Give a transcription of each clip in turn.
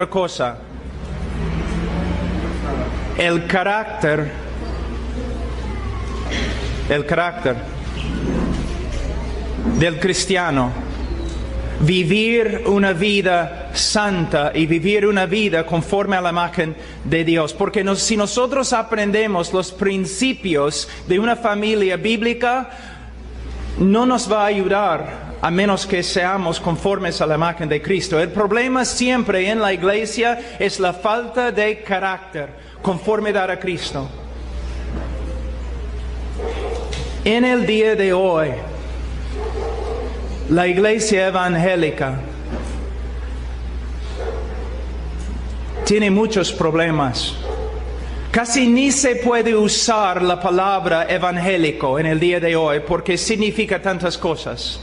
cosa. El carácter del cristiano. Vivir una vida santa y vivir una vida conforme a la imagen de Dios. Porque si nosotros aprendemos los principios de una familia bíblica, no nos va a ayudar a menos que seamos conformes a la imagen de Cristo. El problema siempre en la iglesia es la falta de carácter, conformidad a Cristo. En el día de hoy, la iglesia evangélica tiene muchos problemas. Casi ni se puede usar la palabra evangélico en el día de hoy porque significa tantas cosas.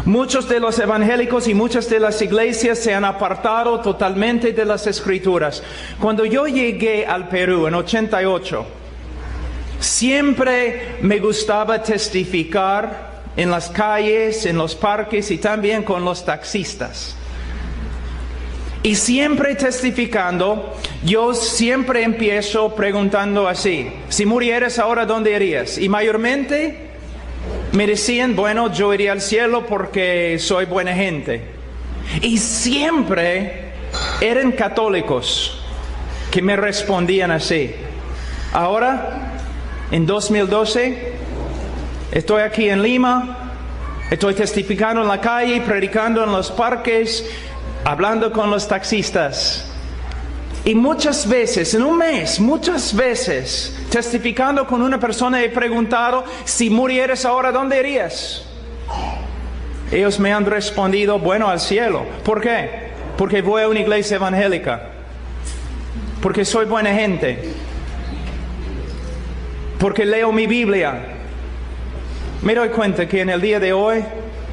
Muchos de los evangélicos y muchas de las iglesias se han apartado totalmente de las Escrituras. Cuando yo llegué al Perú en 88, siempre me gustaba testificar en las calles, en los parques y también con los taxistas. Y siempre testificando, yo siempre empiezo preguntando así: si murieras ahora, ¿dónde irías? Y mayormente me decían, bueno, yo iría al cielo porque soy buena gente. Y siempre eran católicos que me respondían así. Ahora, en 2012, estoy aquí en Lima, estoy testificando en la calle, predicando en los parques, hablando con los taxistas. Y muchas veces, en un mes, muchas veces, testificando con una persona, he preguntado, si murieras ahora, ¿dónde irías? Ellos me han respondido, bueno, al cielo. ¿Por qué? Porque voy a una iglesia evangélica. Porque soy buena gente. Porque leo mi Biblia. Me doy cuenta que en el día de hoy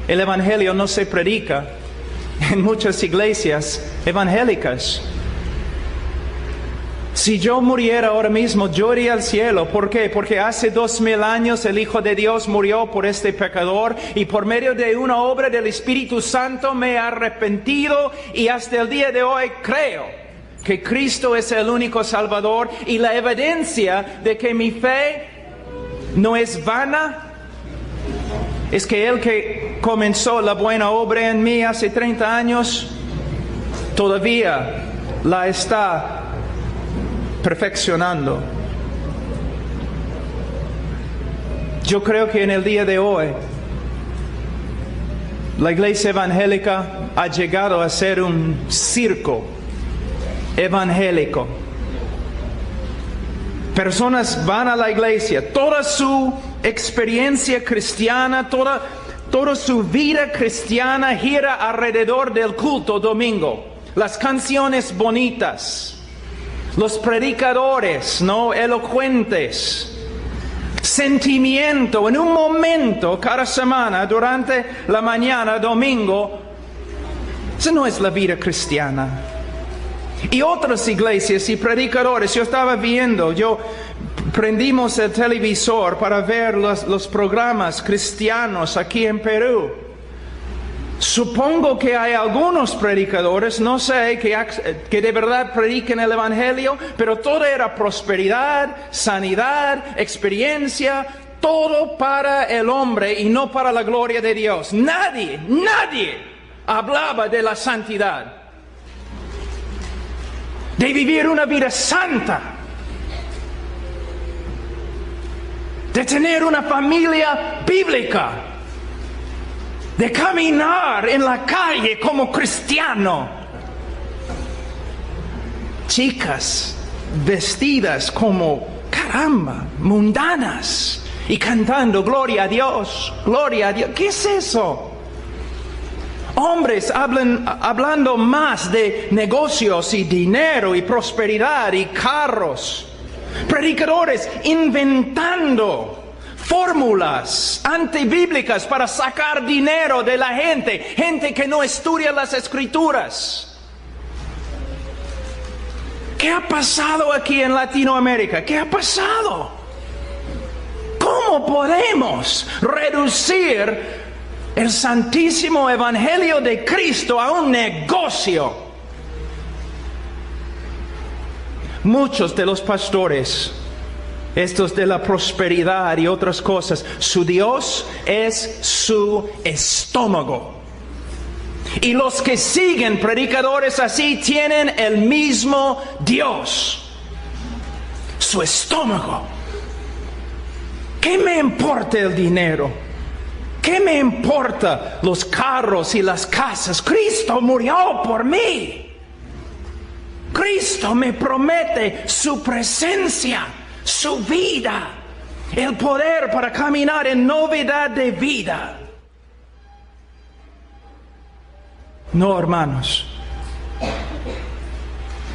el evangelio no se predica en muchas iglesias evangélicas. Si yo muriera ahora mismo, yo iría al cielo. ¿Por qué? Porque hace 2000 años el Hijo de Dios murió por este pecador y por medio de una obra del Espíritu Santo me he arrepentido y hasta el día de hoy creo que Cristo es el único Salvador, y la evidencia de que mi fe no es vana es que el que comenzó la buena obra en mí hace 30 años todavía la está perfeccionando. Yo creo que en el día de hoy la iglesia evangélica ha llegado a ser un circo evangélico. Personas van a la iglesia, toda su experiencia cristiana, toda su vida cristiana gira alrededor del culto domingo. Las canciones bonitas, los predicadores, ¿no?, elocuentes, sentimiento en un momento cada semana durante la mañana, domingo. Esa no es la vida cristiana. Y otras iglesias y predicadores, yo estaba viendo, prendimos el televisor para ver los programas cristianos aquí en Perú. Supongo que hay algunos predicadores, no sé, que de verdad prediquen el evangelio, pero todo era prosperidad, sanidad, experiencia, todo para el hombre y no para la gloria de Dios. Nadie hablaba de la santidad, de vivir una vida santa, de tener una familia bíblica, de caminar en la calle como cristiano. Chicas vestidas como, caramba, mundanas y cantando gloria a Dios, gloria a Dios. ¿Qué es eso? Hombres hablando más de negocios y dinero y prosperidad y carros. Predicadores inventando fórmulas antibíblicas para sacar dinero de la gente que no estudia las Escrituras. ¿Qué ha pasado aquí en Latinoamérica? ¿Qué ha pasado? ¿Cómo podemos reducir el santísimo evangelio de Cristo a un negocio. Muchos de los pastores, estos de la prosperidad y otras cosas, su Dios es su estómago. Y los que siguen predicadores así tienen el mismo Dios, su estómago. ¿Qué me importa el dinero? ¿Qué me importa los carros y las casas? Cristo murió por mí. Cristo me promete su presencia, su vida, el poder para caminar en novedad de vida. No, hermanos.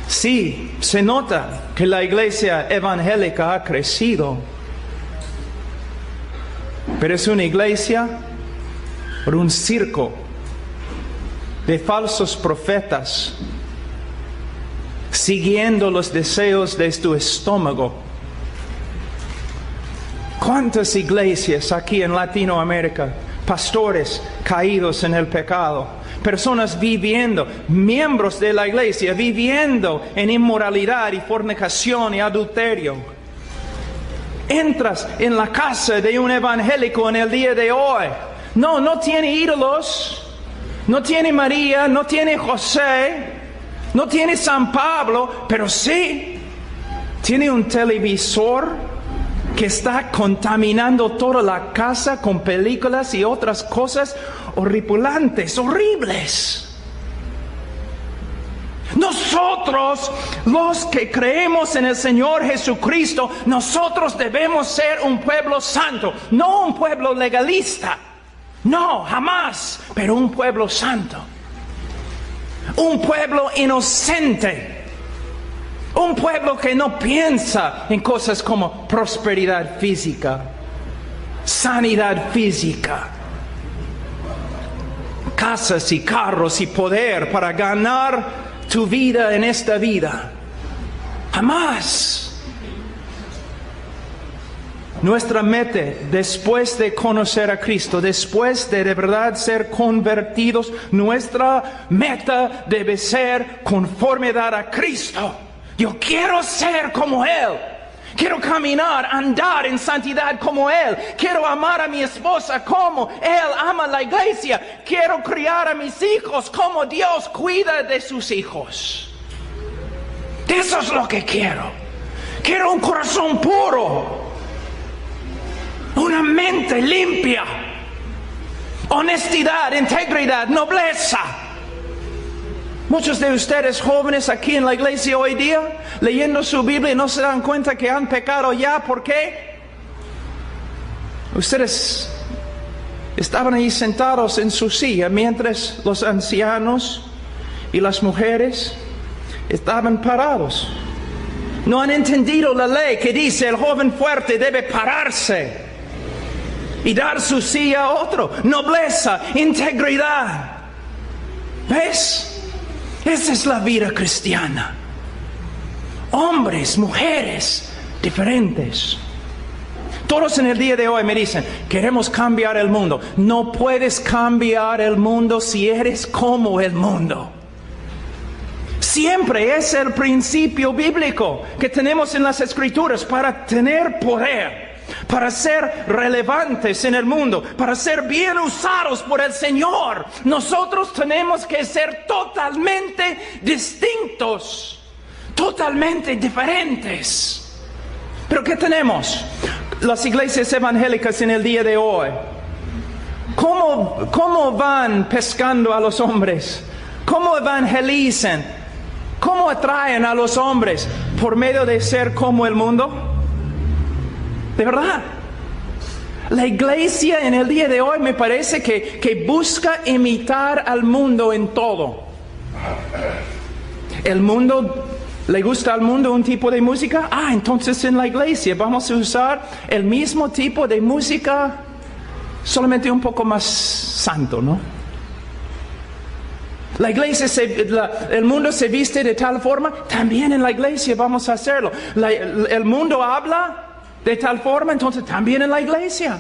Sí, se nota que la iglesia evangélica ha crecido, pero es una iglesia por un circo de falsos profetas, siguiendo los deseos de tu estómago. ¿Cuántas iglesias aquí en Latinoamérica, pastores caídos en el pecado, personas viviendo, miembros de la iglesia, viviendo en inmoralidad y fornicación y adulterio? Entras en la casa de un evangélico en el día de hoy. No tiene ídolos, no tiene María, no tiene José, no tiene San Pablo, pero sí tiene un televisor que está contaminando toda la casa con películas y otras cosas horripilantes, horribles. Nosotros, los que creemos en el Señor Jesucristo, nosotros debemos ser un pueblo santo, no un pueblo legalista. No, jamás, pero un pueblo santo. Un pueblo inocente. Un pueblo que no piensa en cosas como prosperidad física, sanidad física, casas y carros y poder para ganar tu vida en esta vida. Jamás. Nuestra meta, después de conocer a Cristo, después de verdad ser convertidos, nuestra meta debe ser conformidad a Cristo. Yo quiero ser como Él. Quiero caminar, andar en santidad como Él. Quiero amar a mi esposa como Él ama la iglesia. Quiero criar a mis hijos como Dios cuida de sus hijos. Eso es lo que quiero. Quiero un corazón puro. Una mente limpia. Honestidad, integridad, nobleza. Muchos de ustedes jóvenes aquí en la iglesia hoy día, leyendo su Biblia, no se dan cuenta que han pecado ya. ¿Por qué? Ustedes estaban ahí sentados en su silla mientras los ancianos y las mujeres estaban parados. No han entendido la ley que dice el joven fuerte debe pararse y dar su silla a otro. Nobleza, integridad. ¿Ves? Esa es la vida cristiana. Hombres, mujeres, diferentes. Todos en el día de hoy me dicen, queremos cambiar el mundo. No puedes cambiar el mundo si eres como el mundo. Siempre es el principio bíblico que tenemos en las Escrituras para tener poder, para ser relevantes en el mundo, para ser bien usados por el Señor. Nosotros tenemos que ser totalmente distintos, totalmente diferentes. ¿Pero qué tenemos? Las iglesias evangélicas en el día de hoy, ¿cómo van pescando a los hombres? ¿Cómo evangelizan? ¿Cómo atraen a los hombres? ¿Por medio de ser como el mundo? De verdad, la iglesia en el día de hoy me parece que busca imitar al mundo en todo. El mundo, ¿le gusta al mundo un tipo de música? Entonces en la iglesia vamos a usar el mismo tipo de música, solamente un poco más santo, ¿no? La iglesia, el mundo se viste de tal forma, también en la iglesia vamos a hacerlo. El mundo habla de tal forma, entonces también en la iglesia.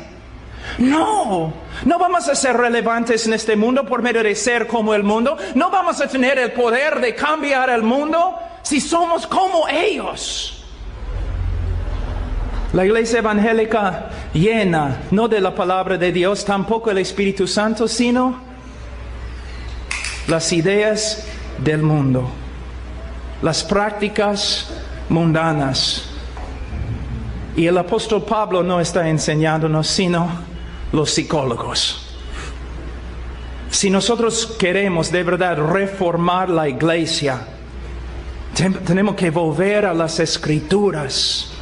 No, no vamos a ser relevantes en este mundo por medio de ser como el mundo. No vamos a tener el poder de cambiar el mundo si somos como ellos. La iglesia evangélica llena, no de la palabra de Dios, tampoco el Espíritu Santo, sino las ideas del mundo, las prácticas mundanas. Y el apóstol Pablo no está enseñándonos, sino los psicólogos. Si nosotros queremos de verdad reformar la iglesia, tenemos que volver a las Escrituras.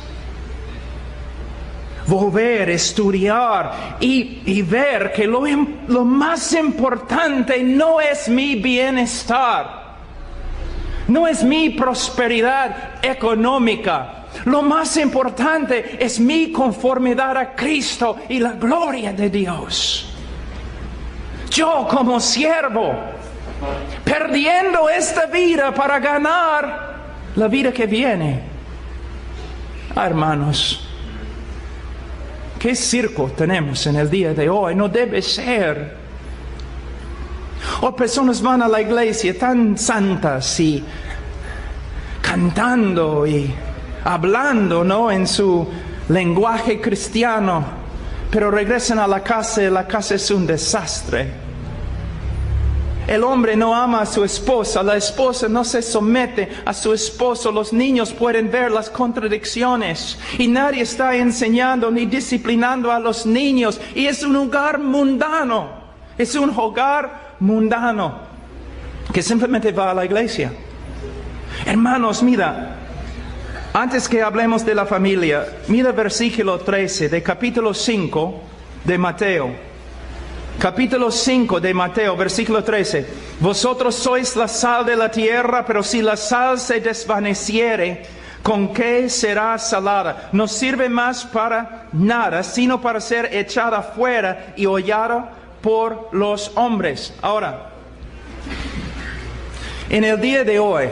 Volver, estudiar y ver que lo más importante no es mi bienestar, no es mi prosperidad económica. Lo más importante es mi conformidad a Cristo y la gloria de Dios. Yo como siervo, perdiendo esta vida para ganar la vida que viene. Hermanos, ¿qué circo tenemos en el día de hoy? No debe ser. O personas van a la iglesia tan santas y cantando y hablando, ¿no?, en su lenguaje cristiano, pero regresan a la casa y la casa es un desastre. El hombre no ama a su esposa, la esposa no se somete a su esposo, los niños pueden ver las contradicciones y nadie está enseñando ni disciplinando a los niños, y es un hogar mundano, es un hogar mundano que simplemente va a la iglesia. Hermanos, mira, antes que hablemos de la familia, mira versículo 13 de capítulo 5 de Mateo. Capítulo 5 de Mateo, versículo 13. Vosotros sois la sal de la tierra, pero si la sal se desvaneciere, ¿con qué será salada? No sirve más para nada, sino para ser echada fuera y hollada por los hombres. Ahora, en el día de hoy,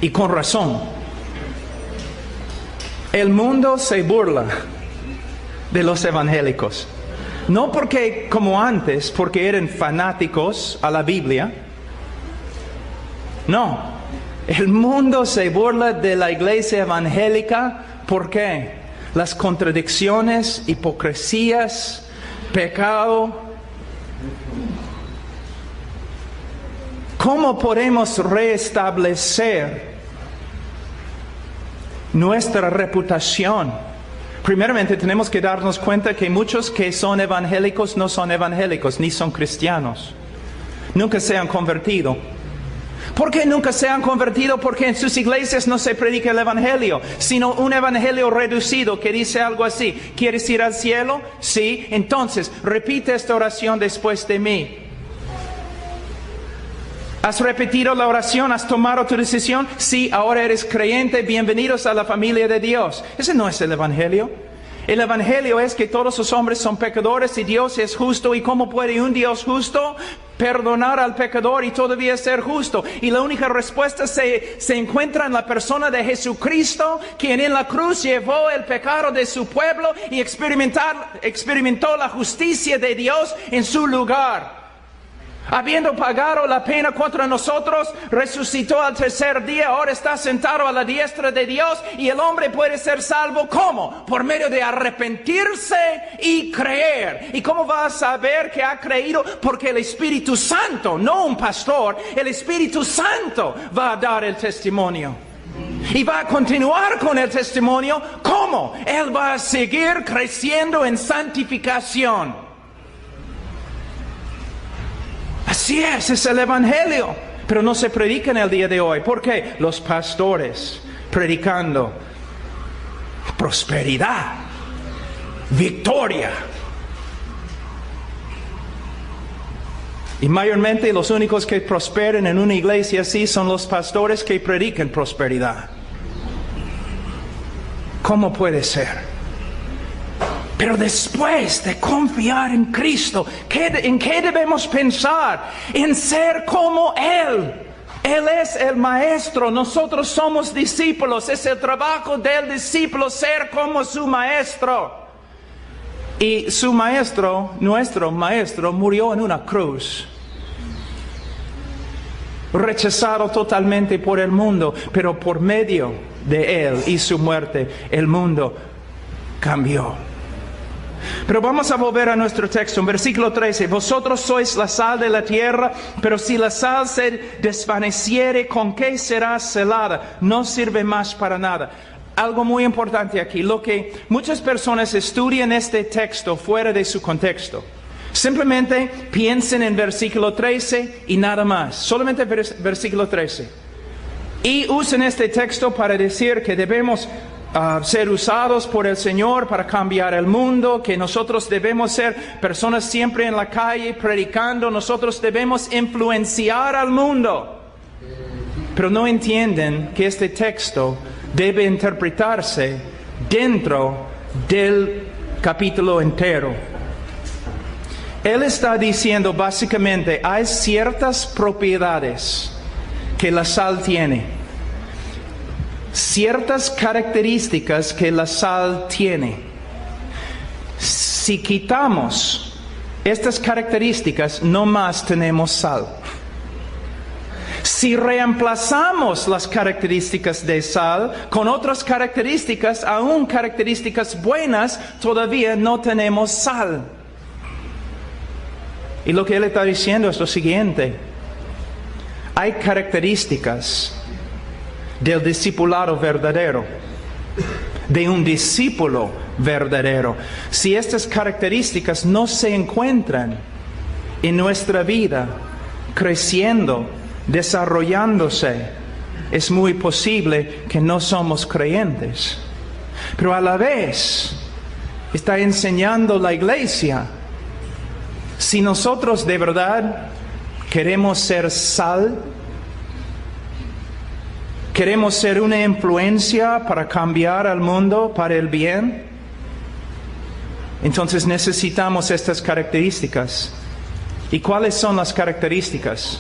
y con razón, el mundo se burla de los evangélicos. No porque como antes, porque eran fanáticos a la Biblia. No, el mundo se burla de la iglesia evangélica. ¿Por qué? Las contradicciones, hipocresías, pecado. ¿Cómo podemos restablecer nuestra reputación? Primeramente tenemos que darnos cuenta que muchos que son evangélicos no son evangélicos, ni son cristianos. Nunca se han convertido. ¿Por qué nunca se han convertido? Porque en sus iglesias no se predica el evangelio, sino un evangelio reducido que dice algo así: ¿quieres ir al cielo? Sí, entonces repite esta oración después de mí. ¿Has repetido la oración? ¿Has tomado tu decisión? Sí, ahora eres creyente. Bienvenidos a la familia de Dios. Ese no es el evangelio. El evangelio es que todos los hombres son pecadores y Dios es justo. ¿Y cómo puede un Dios justo perdonar al pecador y todavía ser justo? Y la única respuesta se encuentra en la persona de Jesucristo, quien en la cruz llevó el pecado de su pueblo y experimentó la justicia de Dios en su lugar. Habiendo pagado la pena contra nosotros, resucitó al tercer día, ahora está sentado a la diestra de Dios, y el hombre puede ser salvo. ¿Cómo? Por medio de arrepentirse y creer. ¿Y cómo va a saber que ha creído? Porque el Espíritu Santo, no un pastor, el Espíritu Santo va a dar el testimonio. Y va a continuar con el testimonio. ¿Cómo? Él va a seguir creciendo en santificación. Así es el evangelio, pero no se predica en el día de hoy. ¿Por qué? Los pastores predicando prosperidad, victoria. Y mayormente los únicos que prosperan en una iglesia así son los pastores que predican prosperidad. ¿Cómo puede ser? Pero después de confiar en Cristo, ¿en qué debemos pensar? En ser como Él. Él es el maestro, nosotros somos discípulos. Es el trabajo del discípulo ser como su maestro. Y su maestro, nuestro maestro, murió en una cruz. Rechazado totalmente por el mundo, pero por medio de Él y su muerte, el mundo cambió. Pero vamos a volver a nuestro texto, en versículo 13. Vosotros sois la sal de la tierra, pero si la sal se desvaneciere, ¿con qué será selada? No sirve más para nada. Algo muy importante aquí, lo que muchas personas estudian este texto fuera de su contexto. Simplemente piensen en versículo 13 y nada más, solamente versículo 13. Y usen este texto para decir que debemos ser usados por el Señor para cambiar el mundo, que nosotros debemos ser personas siempre en la calle predicando, nosotros debemos influenciar al mundo. Pero no entienden que este texto debe interpretarse dentro del capítulo entero. Él está diciendo básicamente, hay ciertas propiedades que la sal tiene, ciertas características que la sal tiene. Si quitamos estas características, no más tenemos sal. Si reemplazamos las características de sal con otras características, aún características buenas, todavía no tenemos sal. Y lo que él está diciendo es lo siguiente. Hay características del discipulado verdadero, de un discípulo verdadero. Si estas características no se encuentran en nuestra vida, creciendo, desarrollándose, es muy posible que no somos creyentes. Pero a la vez, está enseñando la iglesia, si nosotros de verdad queremos ser sal, queremos ser una influencia para cambiar al mundo para el bien, entonces necesitamos estas características. ¿Y cuáles son las características?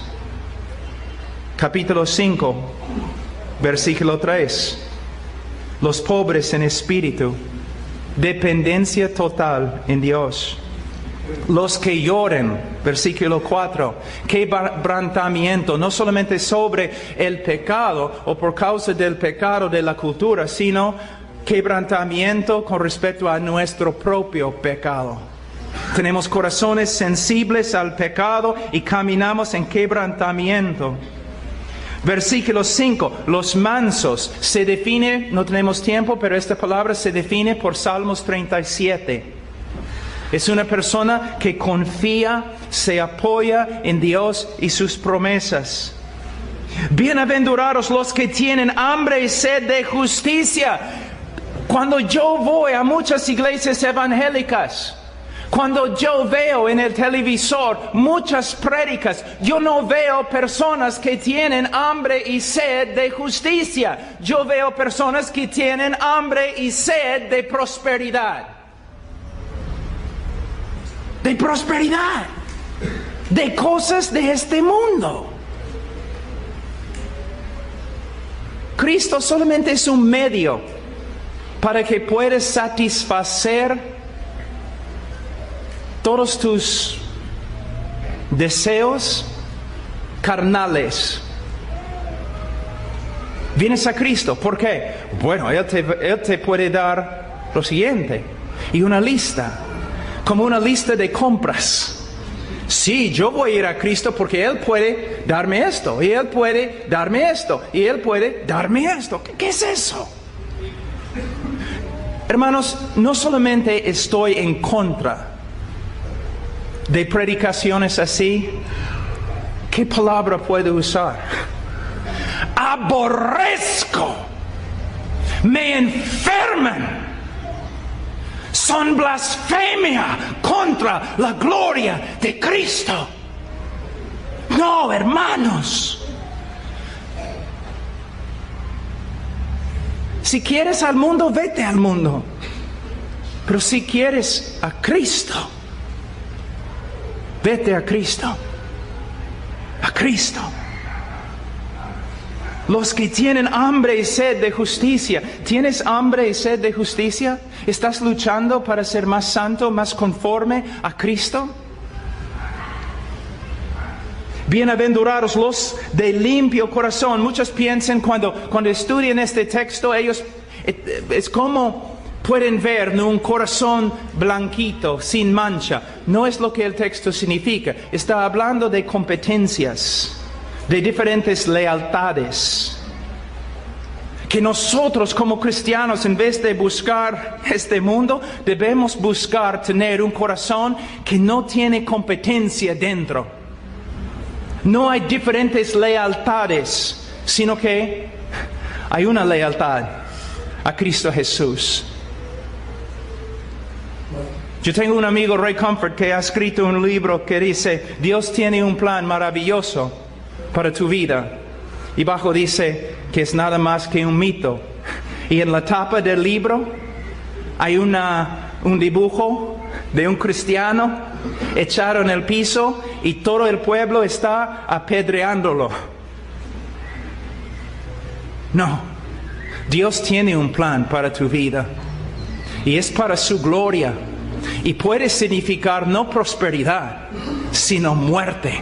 Capítulo 5, versículo 3. Los pobres en espíritu, dependencia total en Dios. Los que lloren, versículo 4, quebrantamiento, no solamente sobre el pecado o por causa del pecado de la cultura, sino quebrantamiento con respecto a nuestro propio pecado. Tenemos corazones sensibles al pecado y caminamos en quebrantamiento. Versículo 5, los mansos, se define, no tenemos tiempo, pero esta palabra se define por Salmos 37. Es una persona que confía, se apoya en Dios y sus promesas. Bienaventurados los que tienen hambre y sed de justicia. Cuando yo voy a muchas iglesias evangélicas, cuando yo veo en el televisor muchas prédicas, yo no veo personas que tienen hambre y sed de justicia. Yo veo personas que tienen hambre y sed de prosperidad. De prosperidad, de cosas de este mundo. Cristo solamente es un medio para que puedas satisfacer todos tus deseos carnales. Vienes a Cristo, ¿por qué? Bueno, Él te puede dar lo siguiente, y una lista. Como una lista de compras. Sí, yo voy a ir a Cristo porque Él puede darme esto, y Él puede darme esto, y Él puede darme esto. ¿Qué es eso? Hermanos, no solamente estoy en contra de predicaciones así, ¿qué palabra puedo usar? Aborrezco, me enferman. Son blasfemia contra la gloria de Cristo. No, hermanos. Si quieres al mundo, vete al mundo. Pero si quieres a Cristo, vete a Cristo. A Cristo. Los que tienen hambre y sed de justicia. ¿Tienes hambre y sed de justicia? ¿Estás luchando para ser más santo, más conforme a Cristo? Bienaventurados los de limpio corazón. Muchos piensan cuando estudian este texto, ellos es como pueden ver un corazón blanquito, sin mancha. No es lo que el texto significa. Está hablando de competencias, de diferentes lealtades. Que nosotros como cristianos, en vez de buscar este mundo, debemos buscar tener un corazón que no tiene competencia dentro. No hay diferentes lealtades, sino que hay una lealtad a Cristo Jesús. Yo tengo un amigo, Ray Comfort, que ha escrito un libro que dice, Dios tiene un plan maravilloso para tu vida. Y abajo dice que es nada más que un mito. Y en la tapa del libro hay un dibujo de un cristiano echado en el piso y todo el pueblo está apedreándolo. No, Dios tiene un plan para tu vida y es para su gloria y puede significar no prosperidad, sino muerte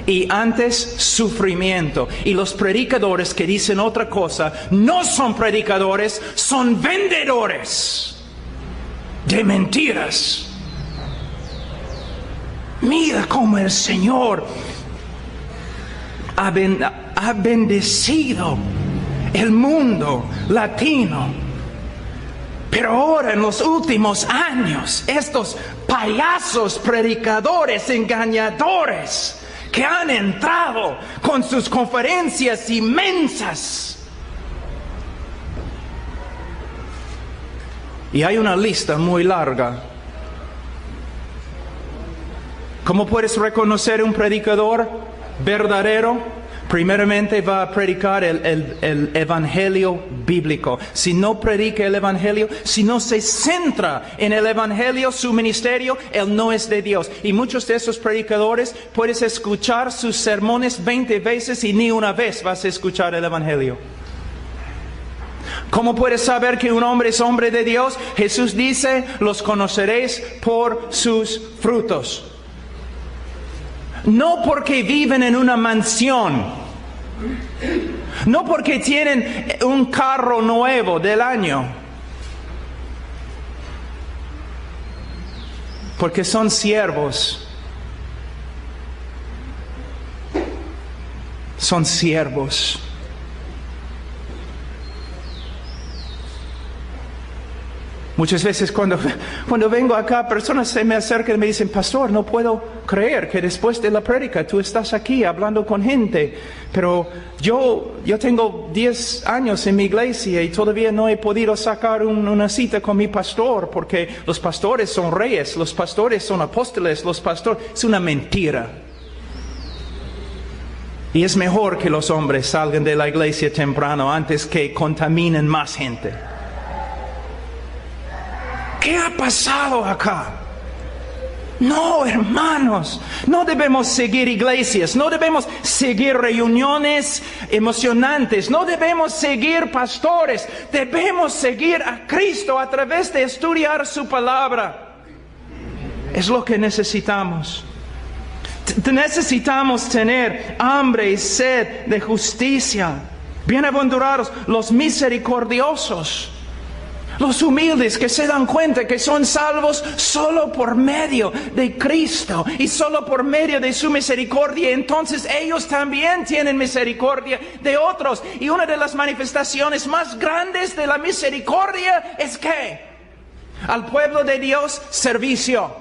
y antes sufrimiento. Y los predicadores que dicen otra cosa no son predicadores, son vendedores de mentiras. Mira cómo el Señor ha bendecido el mundo latino. Pero ahora en los últimos años, estos payasos predicadores engañadores que han entrado con sus conferencias inmensas. Y hay una lista muy larga. ¿Cómo puedes reconocer un predicador verdadero? Primeramente va a predicar el evangelio bíblico. Si no predica el evangelio, si no se centra en el evangelio, su ministerio, él no es de Dios. Y muchos de esos predicadores puedes escuchar sus sermones 20 veces y ni una vez vas a escuchar el evangelio. ¿Cómo puedes saber que un hombre es hombre de Dios? Jesús dice, los conoceréis por sus frutos. No porque viven en una mansión, no porque tienen un carro nuevo del año, porque son siervos. Son siervos. Muchas veces cuando vengo acá, personas se me acercan y me dicen, pastor, no puedo creer que después de la prédica tú estás aquí hablando con gente. Pero yo tengo 10 años en mi iglesia y todavía no he podido sacar una cita con mi pastor porque los pastores son reyes, los pastores son apóstoles, los pastores... Es una mentira. Y es mejor que los hombres salgan de la iglesia temprano antes que contaminen más gente. ¿Qué ha pasado acá? No, hermanos, no debemos seguir iglesias, no debemos seguir reuniones emocionantes, no debemos seguir pastores, debemos seguir a Cristo a través de estudiar su palabra. Es lo que necesitamos. Necesitamos tener hambre y sed de justicia. Bienaventurados los misericordiosos. Los humildes que se dan cuenta que son salvos solo por medio de Cristo y solo por medio de su misericordia. Entonces ellos también tienen misericordia de otros. Y una de las manifestaciones más grandes de la misericordia es que al pueblo de Dios, servicio.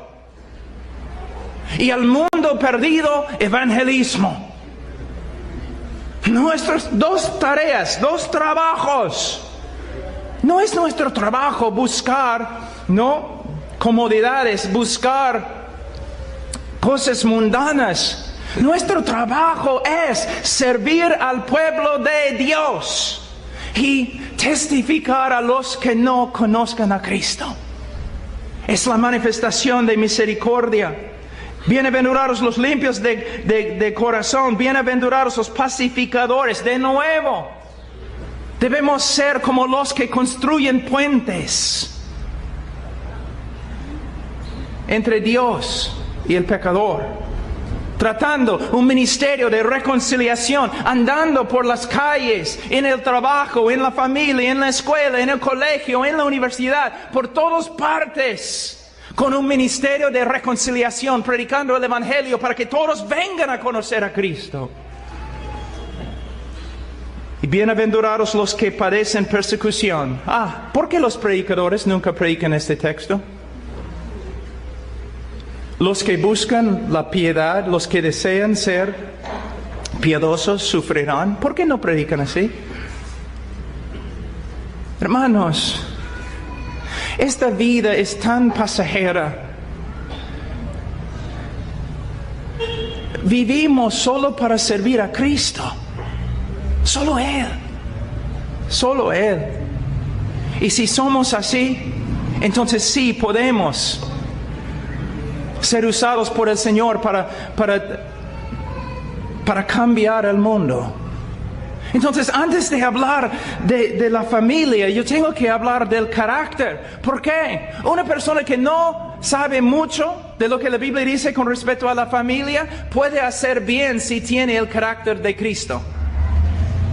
Y al mundo perdido, evangelismo. Nuestras dos tareas, dos trabajos. No es nuestro trabajo buscar, ¿no?, comodidades, buscar cosas mundanas. Nuestro trabajo es servir al pueblo de Dios y testificar a los que no conozcan a Cristo. Es la manifestación de misericordia. Bienaventurados los limpios de corazón, bienaventurados los pacificadores. De nuevo, Debemos ser como los que construyen puentes entre Dios y el pecador, tratando un ministerio de reconciliación, andando por las calles, en el trabajo, en la familia, en la escuela, en el colegio, en la universidad, por todas partes, con un ministerio de reconciliación, predicando el Evangelio para que todos vengan a conocer a Cristo. Y bienaventurados los que padecen persecución. ¿Por qué los predicadores nunca predican este texto? Los que buscan la piedad, los que desean ser piadosos, sufrirán. ¿Por qué no predican así? Hermanos, esta vida es tan pasajera. Vivimos solo para servir a Cristo. Solo Él. Solo Él. Y si somos así, entonces sí podemos ser usados por el Señor para cambiar el mundo. Entonces, antes de hablar de la familia, yo tengo que hablar del carácter. ¿Por qué? Una persona que no sabe mucho de lo que la Biblia dice con respecto a la familia, puede hacer bien si tiene el carácter de Cristo.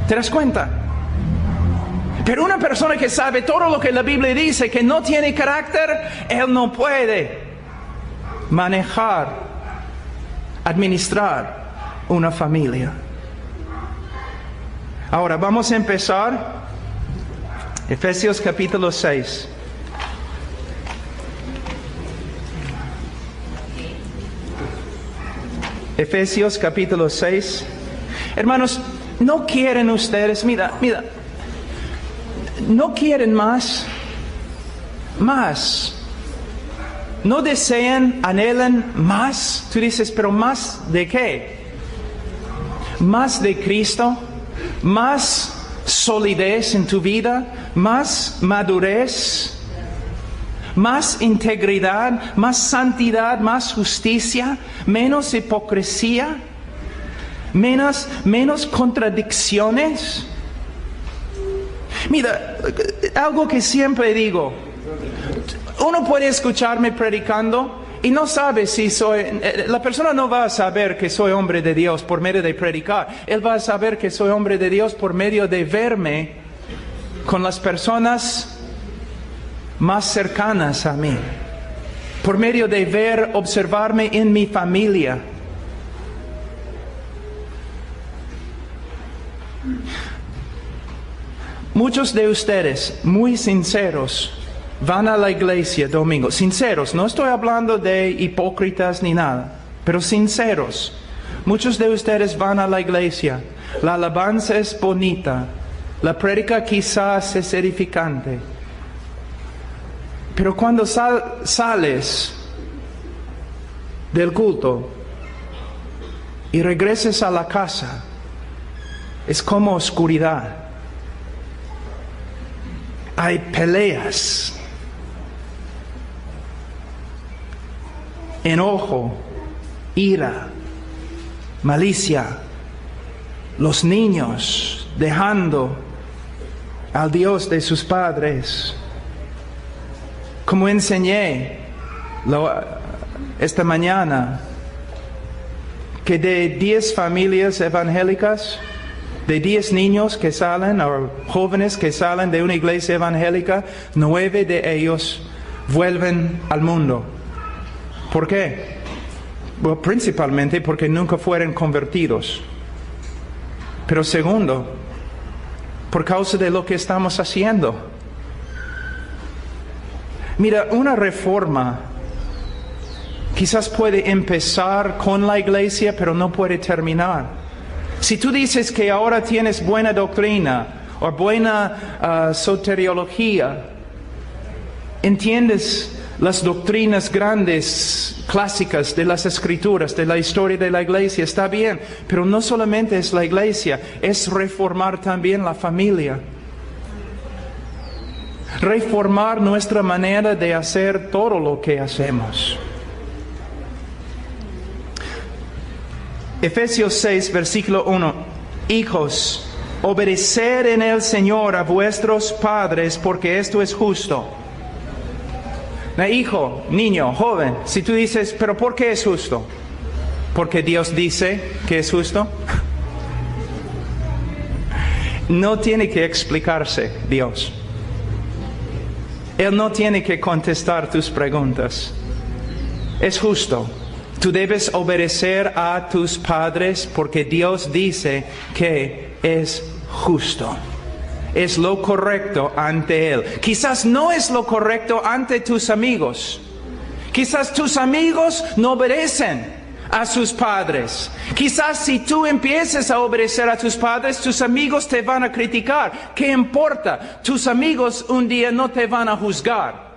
¿Te das cuenta? Pero una persona que sabe todo lo que la Biblia dice, que no tiene carácter, él no puede manejar, administrar una familia. Ahora vamos a empezar Efesios capítulo 6. Efesios capítulo 6. Hermanos, ¿no quieren ustedes, mira, no quieren más? ¿No desean, anhelan más? Tú dices, ¿pero más de qué? ¿Más de Cristo? ¿Más solidez en tu vida? ¿Más madurez? ¿Más integridad? ¿Más santidad? ¿Más justicia? ¿Menos hipocresía? ¿Menos contradicciones? Mira, algo que siempre digo. Uno puede escucharme predicando y no sabe si soy... La persona no va a saber que soy hombre de Dios por medio de predicar. Él va a saber que soy hombre de Dios por medio de verme con las personas más cercanas a mí. Por medio de observarme en mi familia. Muchos de ustedes, muy sinceros, van a la iglesia domingo. Sinceros, no estoy hablando de hipócritas ni nada, pero sinceros. Muchos de ustedes van a la iglesia. La alabanza es bonita. La prédica quizás es edificante. Pero cuando sales del culto y regreses a la casa, es como oscuridad. Hay peleas, enojo, ira, malicia, los niños dejando al Dios de sus padres. Como enseñé esta mañana, que de 10 familias evangélicas, de 10 niños que salen, o jóvenes que salen de una iglesia evangélica, 9 de ellos vuelven al mundo. ¿Por qué? Bueno, principalmente porque nunca fueron convertidos. Pero segundo, por causa de lo que estamos haciendo. Mira, una reforma quizás puede empezar con la iglesia, pero no puede terminar. Si tú dices que ahora tienes buena doctrina o buena soteriología, entiendes las doctrinas grandes, clásicas de las Escrituras, de la historia de la iglesia, está bien, pero no solamente es la iglesia, es reformar también la familia. Reformar nuestra manera de hacer todo lo que hacemos. Efesios 6, versículo 1. Hijos, Obedecer en el Señor a vuestros padres, porque esto es justo. Hijo, niño, joven, si tú dices, ¿pero por qué es justo? ¿Porque Dios dice que es justo? No tiene que explicarse Dios. Él no tiene que contestar tus preguntas. Es justo. Tú debes obedecer a tus padres porque Dios dice que es justo. Es lo correcto ante Él. Quizás no es lo correcto ante tus amigos. Quizás tus amigos no obedecen a sus padres. Quizás si tú empieces a obedecer a tus padres, tus amigos te van a criticar. ¿Qué importa? Tus amigos un día no te van a juzgar.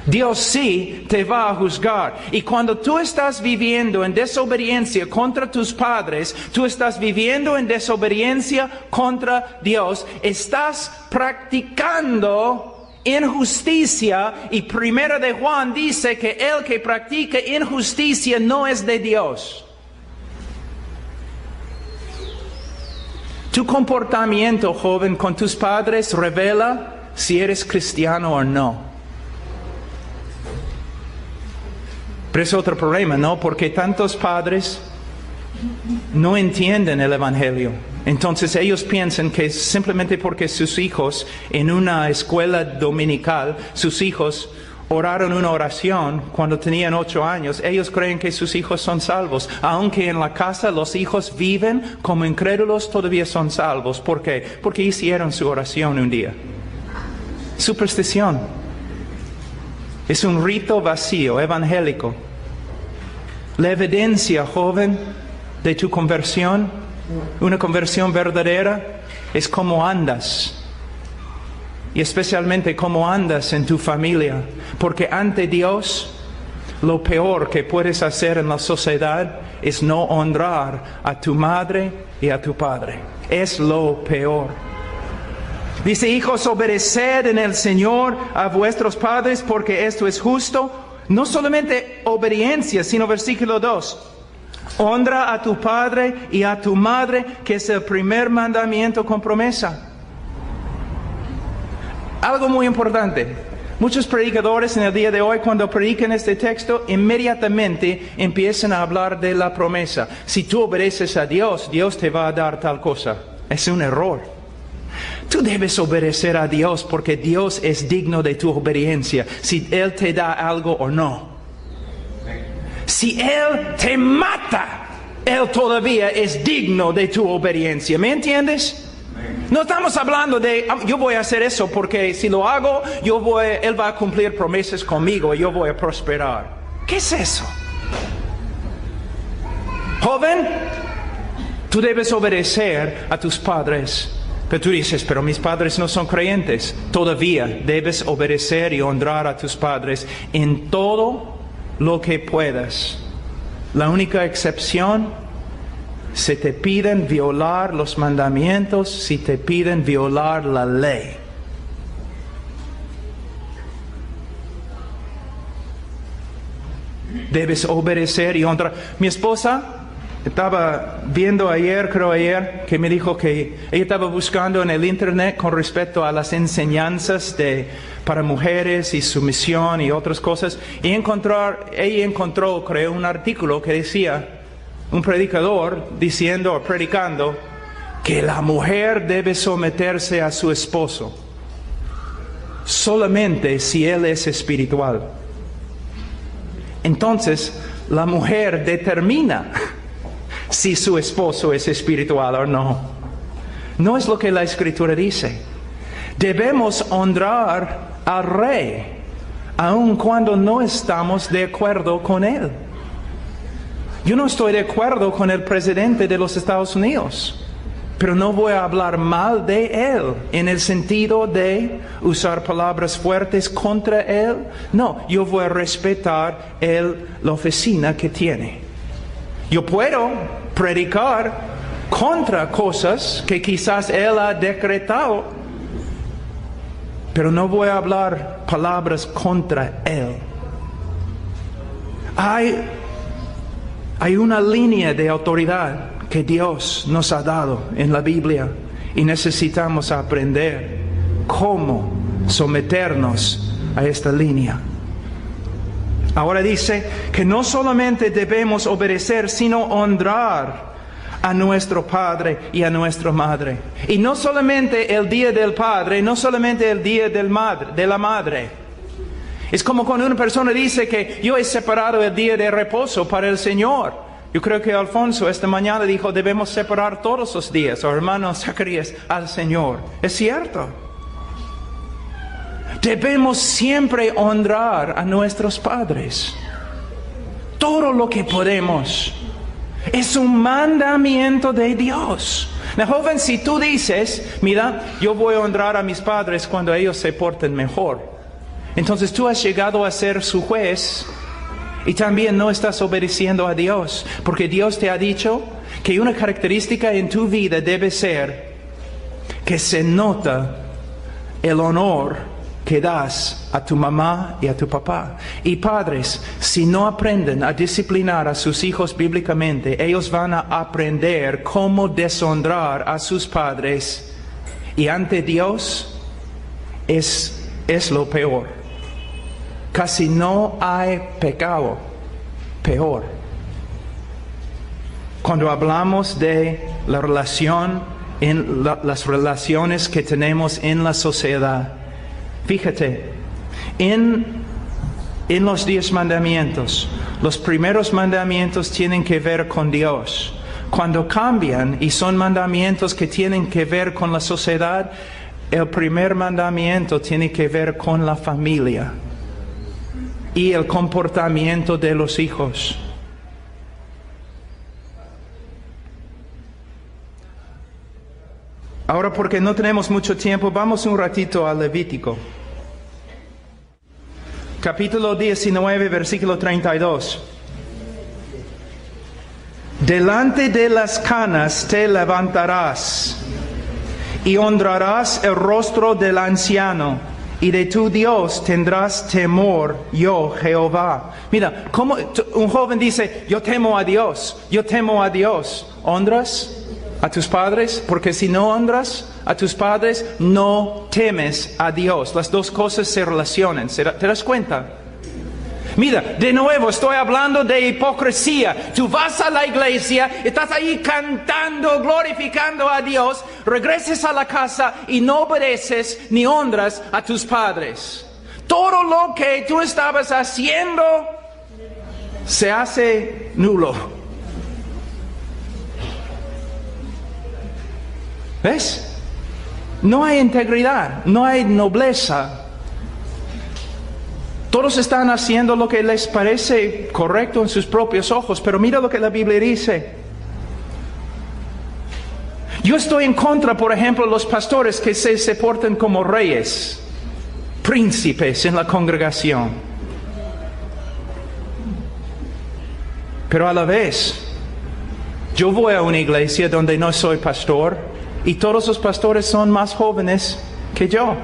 Dios sí te va a juzgar. Y cuando tú estás viviendo en desobediencia contra tus padres, tú estás viviendo en desobediencia contra Dios. Estás practicando injusticia. Y Primera de Juan dice que el que practica injusticia no es de Dios. Tu comportamiento, joven, con tus padres revela si eres cristiano o no. Pero es otro problema, ¿no? Porque tantos padres no entienden el Evangelio. Entonces ellos piensan que simplemente porque sus hijos en una escuela dominical, sus hijos oraron una oración cuando tenían 8 años, ellos creen que sus hijos son salvos. Aunque en la casa los hijos viven como incrédulos, todavía son salvos. ¿Por qué? Porque hicieron su oración un día. Superstición. Es un rito vacío, evangélico. La evidencia, joven, de tu conversión, una conversión verdadera, es cómo andas. Y especialmente cómo andas en tu familia. Porque ante Dios, lo peor que puedes hacer en la sociedad es no honrar a tu madre y a tu padre. Es lo peor. Dice, hijos, obedeced en el Señor a vuestros padres, porque esto es justo. No solamente obediencia, sino versículo 2. Honra a tu padre y a tu madre, que es el primer mandamiento con promesa. Algo muy importante. Muchos predicadores en el día de hoy, cuando predican este texto, inmediatamente empiezan a hablar de la promesa. Si tú obedeces a Dios, Dios te va a dar tal cosa. Es un error. Tú debes obedecer a Dios porque Dios es digno de tu obediencia, si Él te da algo o no. Si Él te mata, Él todavía es digno de tu obediencia. ¿Me entiendes? No estamos hablando de, yo voy a hacer eso porque si lo hago, Él va a cumplir promesas conmigo y yo voy a prosperar. ¿Qué es eso? Joven, tú debes obedecer a tus padres. Pero tú dices, pero mis padres no son creyentes. Todavía debes obedecer y honrar a tus padres en todo lo que puedas. La única excepción, si te piden violar los mandamientos, si te piden violar la ley. Debes obedecer y honrar. Mi esposa estaba viendo ayer, que me dijo que ella estaba buscando en el internet con respecto a las enseñanzas para mujeres y sumisión y otras cosas. Y ella encontró, creo, un artículo que decía, un predicador predicando que la mujer debe someterse a su esposo solamente si él es espiritual. Entonces, la mujer determina si su esposo es espiritual o no. No es lo que la Escritura dice. Debemos honrar al rey, aun cuando no estamos de acuerdo con él. Yo no estoy de acuerdo con el presidente de los Estados Unidos, pero no voy a hablar mal de él en el sentido de usar palabras fuertes contra él. No, yo voy a respetar la oficina que tiene. Yo puedo predicar contra cosas que quizás él ha decretado, pero no voy a hablar palabras contra él. Hay una línea de autoridad que Dios nos ha dado en la Biblia. Y necesitamos aprender cómo someternos a esta línea. Ahora dice que no solamente debemos obedecer, sino honrar a nuestro padre y a nuestra madre. Y no solamente el día del padre, no solamente el día de la madre. Es como cuando una persona dice que yo he separado el día de reposo para el Señor. Yo creo que Alfonso esta mañana dijo, debemos separar todos los días, o hermano Zacarías, al Señor. Es cierto. Debemos siempre honrar a nuestros padres. Todo lo que podemos. Es un mandamiento de Dios. La joven, si tú dices, mira, yo voy a honrar a mis padres cuando ellos se porten mejor. Entonces tú has llegado a ser su juez y también no estás obedeciendo a Dios. Porque Dios te ha dicho que una característica en tu vida debe ser que se nota el honor que das a tu mamá y a tu papá. Y padres, si no aprenden a disciplinar a sus hijos bíblicamente, ellos van a aprender cómo deshonrar a sus padres. Y ante Dios es lo peor. Casi no hay pecado peor. Cuando hablamos de la relación, las relaciones que tenemos en la sociedad, fíjate, en los 10 mandamientos, los primeros mandamientos tienen que ver con Dios. Cuando cambian y son mandamientos que tienen que ver con la sociedad, el primer mandamiento tiene que ver con la familia y el comportamiento de los hijos. Ahora, porque no tenemos mucho tiempo, vamos un ratito a Levítico. Capítulo 19, versículo 32. Delante de las canas te levantarás y honrarás el rostro del anciano, y de tu Dios tendrás temor, yo Jehová. Mira, como un joven dice, yo temo a Dios, yo temo a Dios. ¿Honras a tus padres? Porque si no honras a tus padres, no temes a Dios. Las dos cosas se relacionan. ¿Te das cuenta? Mira, de nuevo estoy hablando de hipocresía. Tú vas a la iglesia, estás ahí cantando, glorificando a Dios, regresas a la casa y no obedeces ni honras a tus padres. Todo lo que tú estabas haciendo se hace nulo. ¿Ves? No hay integridad, no hay nobleza. Todos están haciendo lo que les parece correcto en sus propios ojos, pero mira lo que la Biblia dice. Yo estoy en contra, por ejemplo, de los pastores que se portan como reyes, príncipes en la congregación. Pero a la vez, yo voy a una iglesia donde no soy pastor y todos los pastores son más jóvenes que yo.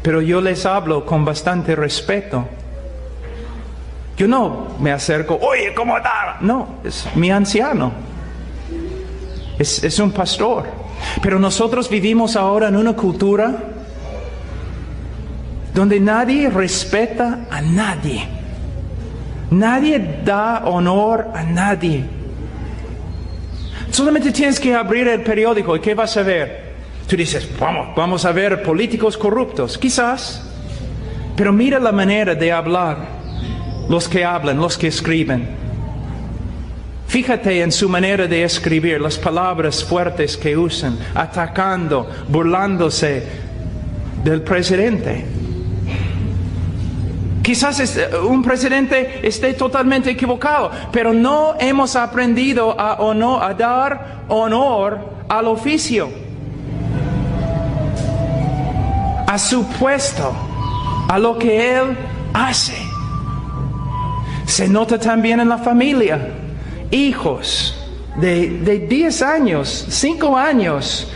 Pero yo les hablo con bastante respeto. Yo no me acerco, oye, ¿cómo está? No, es mi anciano. Es un pastor. Pero nosotros vivimos ahora en una cultura donde nadie respeta a nadie. Nadie da honor a nadie. Solamente tienes que abrir el periódico y ¿qué vas a ver? Tú dices, vamos a ver políticos corruptos, quizás. Pero mira la manera de hablar, los que hablan, los que escriben. Fíjate en su manera de escribir, las palabras fuertes que usan, atacando, burlándose del presidente. Quizás un presidente esté totalmente equivocado, pero no hemos aprendido a dar honor al oficio, a su puesto, a lo que él hace. Se nota también en la familia. Hijos de 10 años, 5 años,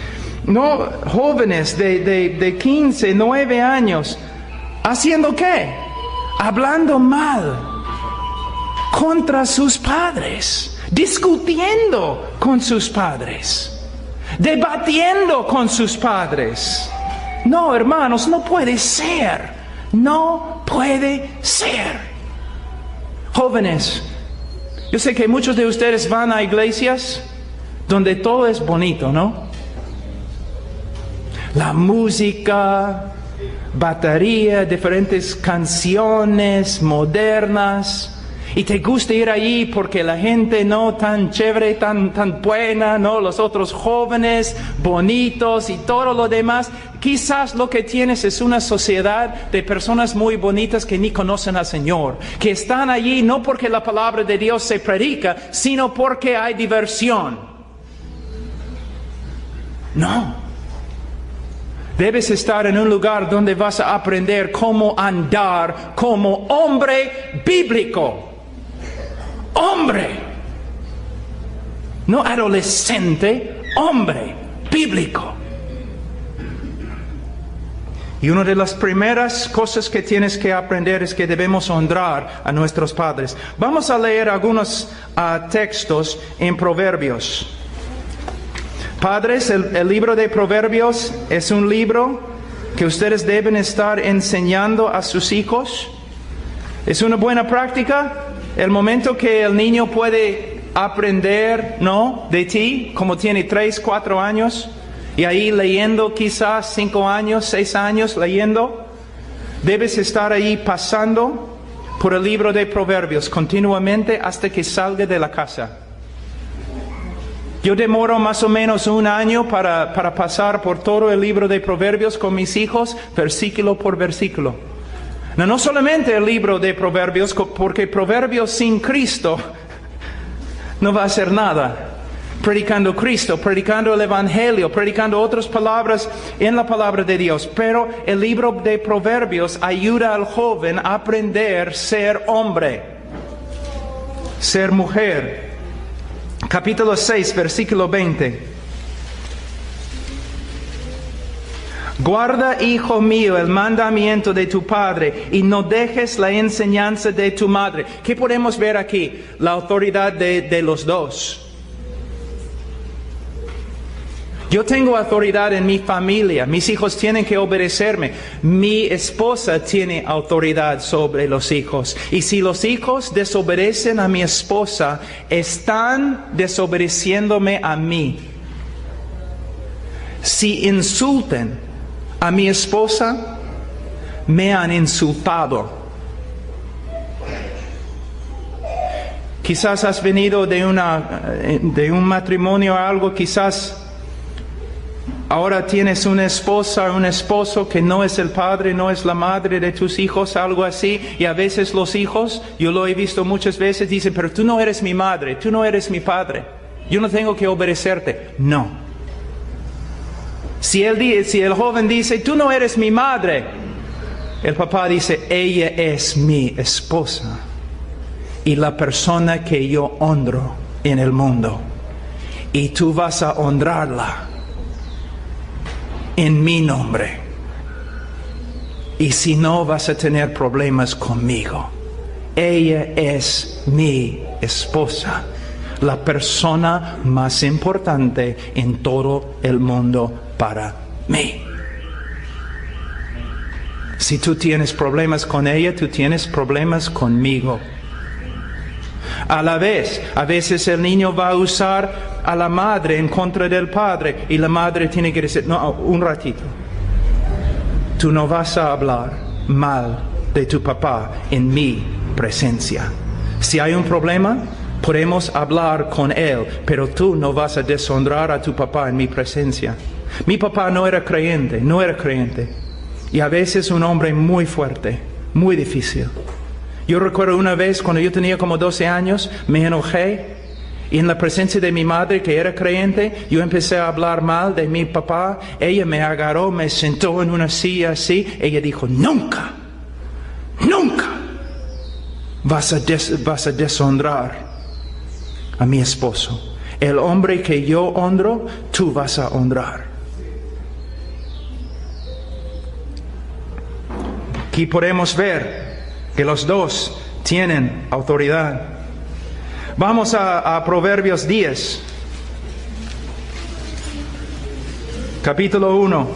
no jóvenes de 15, 9 años, ¿haciendo qué? Hablando mal contra sus padres. discutiendo con sus padres, debatiendo con sus padres. No, hermanos, no puede ser. No puede ser. Jóvenes, yo sé que muchos de ustedes van a iglesias donde todo es bonito, ¿no? La música, batería, diferentes canciones modernas. Y te gusta ir allí porque la gente no tan chévere, tan buena, no, los otros jóvenes, bonitos y todo lo demás. Quizás lo que tienes es una sociedad de personas muy bonitas que ni conocen al Señor, que están allí no porque la palabra de Dios se predica, sino porque hay diversión. No. Debes estar en un lugar donde vas a aprender cómo andar como hombre bíblico. Hombre, no adolescente, hombre bíblico. Y una de las primeras cosas que tienes que aprender es que debemos honrar a nuestros padres. Vamos a leer algunos textos en Proverbios. Padres, el libro de Proverbios es un libro que ustedes deben estar enseñando a sus hijos. Es una buena práctica. El momento que el niño puede aprender, ¿no?, de ti, como tiene 3, 4 años, y ahí leyendo quizás 5 años, 6 años leyendo, debes estar ahí pasando por el libro de Proverbios continuamente hasta que salga de la casa. Yo demoro más o menos 1 año para pasar por todo el libro de Proverbios con mis hijos, versículo por versículo. No solamente el libro de Proverbios, porque Proverbios sin Cristo no va a hacer nada. Predicando Cristo, predicando el Evangelio, predicando otras palabras en la palabra de Dios. Pero el libro de Proverbios ayuda al joven a aprender a ser hombre, ser mujer. Capítulo 6, versículo 20. Guarda, hijo mío, el mandamiento de tu padre y no dejes la enseñanza de tu madre. ¿Qué podemos ver aquí? La autoridad de los dos. Yo tengo autoridad en mi familia. Mis hijos tienen que obedecerme. Mi esposa tiene autoridad sobre los hijos. Y si los hijos desobedecen a mi esposa, están desobedeciéndome a mí. Si insultan a mi esposa, me han insultado. Quizás has venido de un matrimonio o algo, quizás ahora tienes una esposa o un esposo que no es el padre, no es la madre de tus hijos, algo así. Y a veces los hijos, yo lo he visto muchas veces, dicen, pero tú no eres mi madre, tú no eres mi padre. Yo no tengo que obedecerte. No. Si el joven dice, tú no eres mi madre, el papá dice, ella es mi esposa y la persona que yo honro en el mundo. Y tú vas a honrarla en mi nombre. Y si no, vas a tener problemas conmigo. Ella es mi esposa, la persona más importante en todo el mundo para mí. Si tú tienes problemas con ella, tú tienes problemas conmigo. A la vez, a veces el niño va a usar a la madre en contra del padre y la madre tiene que decir, no, un ratito. Tú no vas a hablar mal de tu papá en mi presencia. Si hay un problema, podemos hablar con él, pero tú no vas a deshonrar a tu papá en mi presencia. Mi papá no era creyente. Y a veces un hombre muy fuerte, muy difícil. Yo recuerdo una vez cuando yo tenía como 12 años, me enojé. Y en la presencia de mi madre, que era creyente, yo empecé a hablar mal de mi papá. Ella me agarró, me sentó en una silla así. Ella dijo, nunca vas a deshonrar a mi esposo. El hombre que yo honro, tú vas a honrar. Aquí podemos ver que los dos tienen autoridad. Vamos a Proverbios 10, capítulo 1.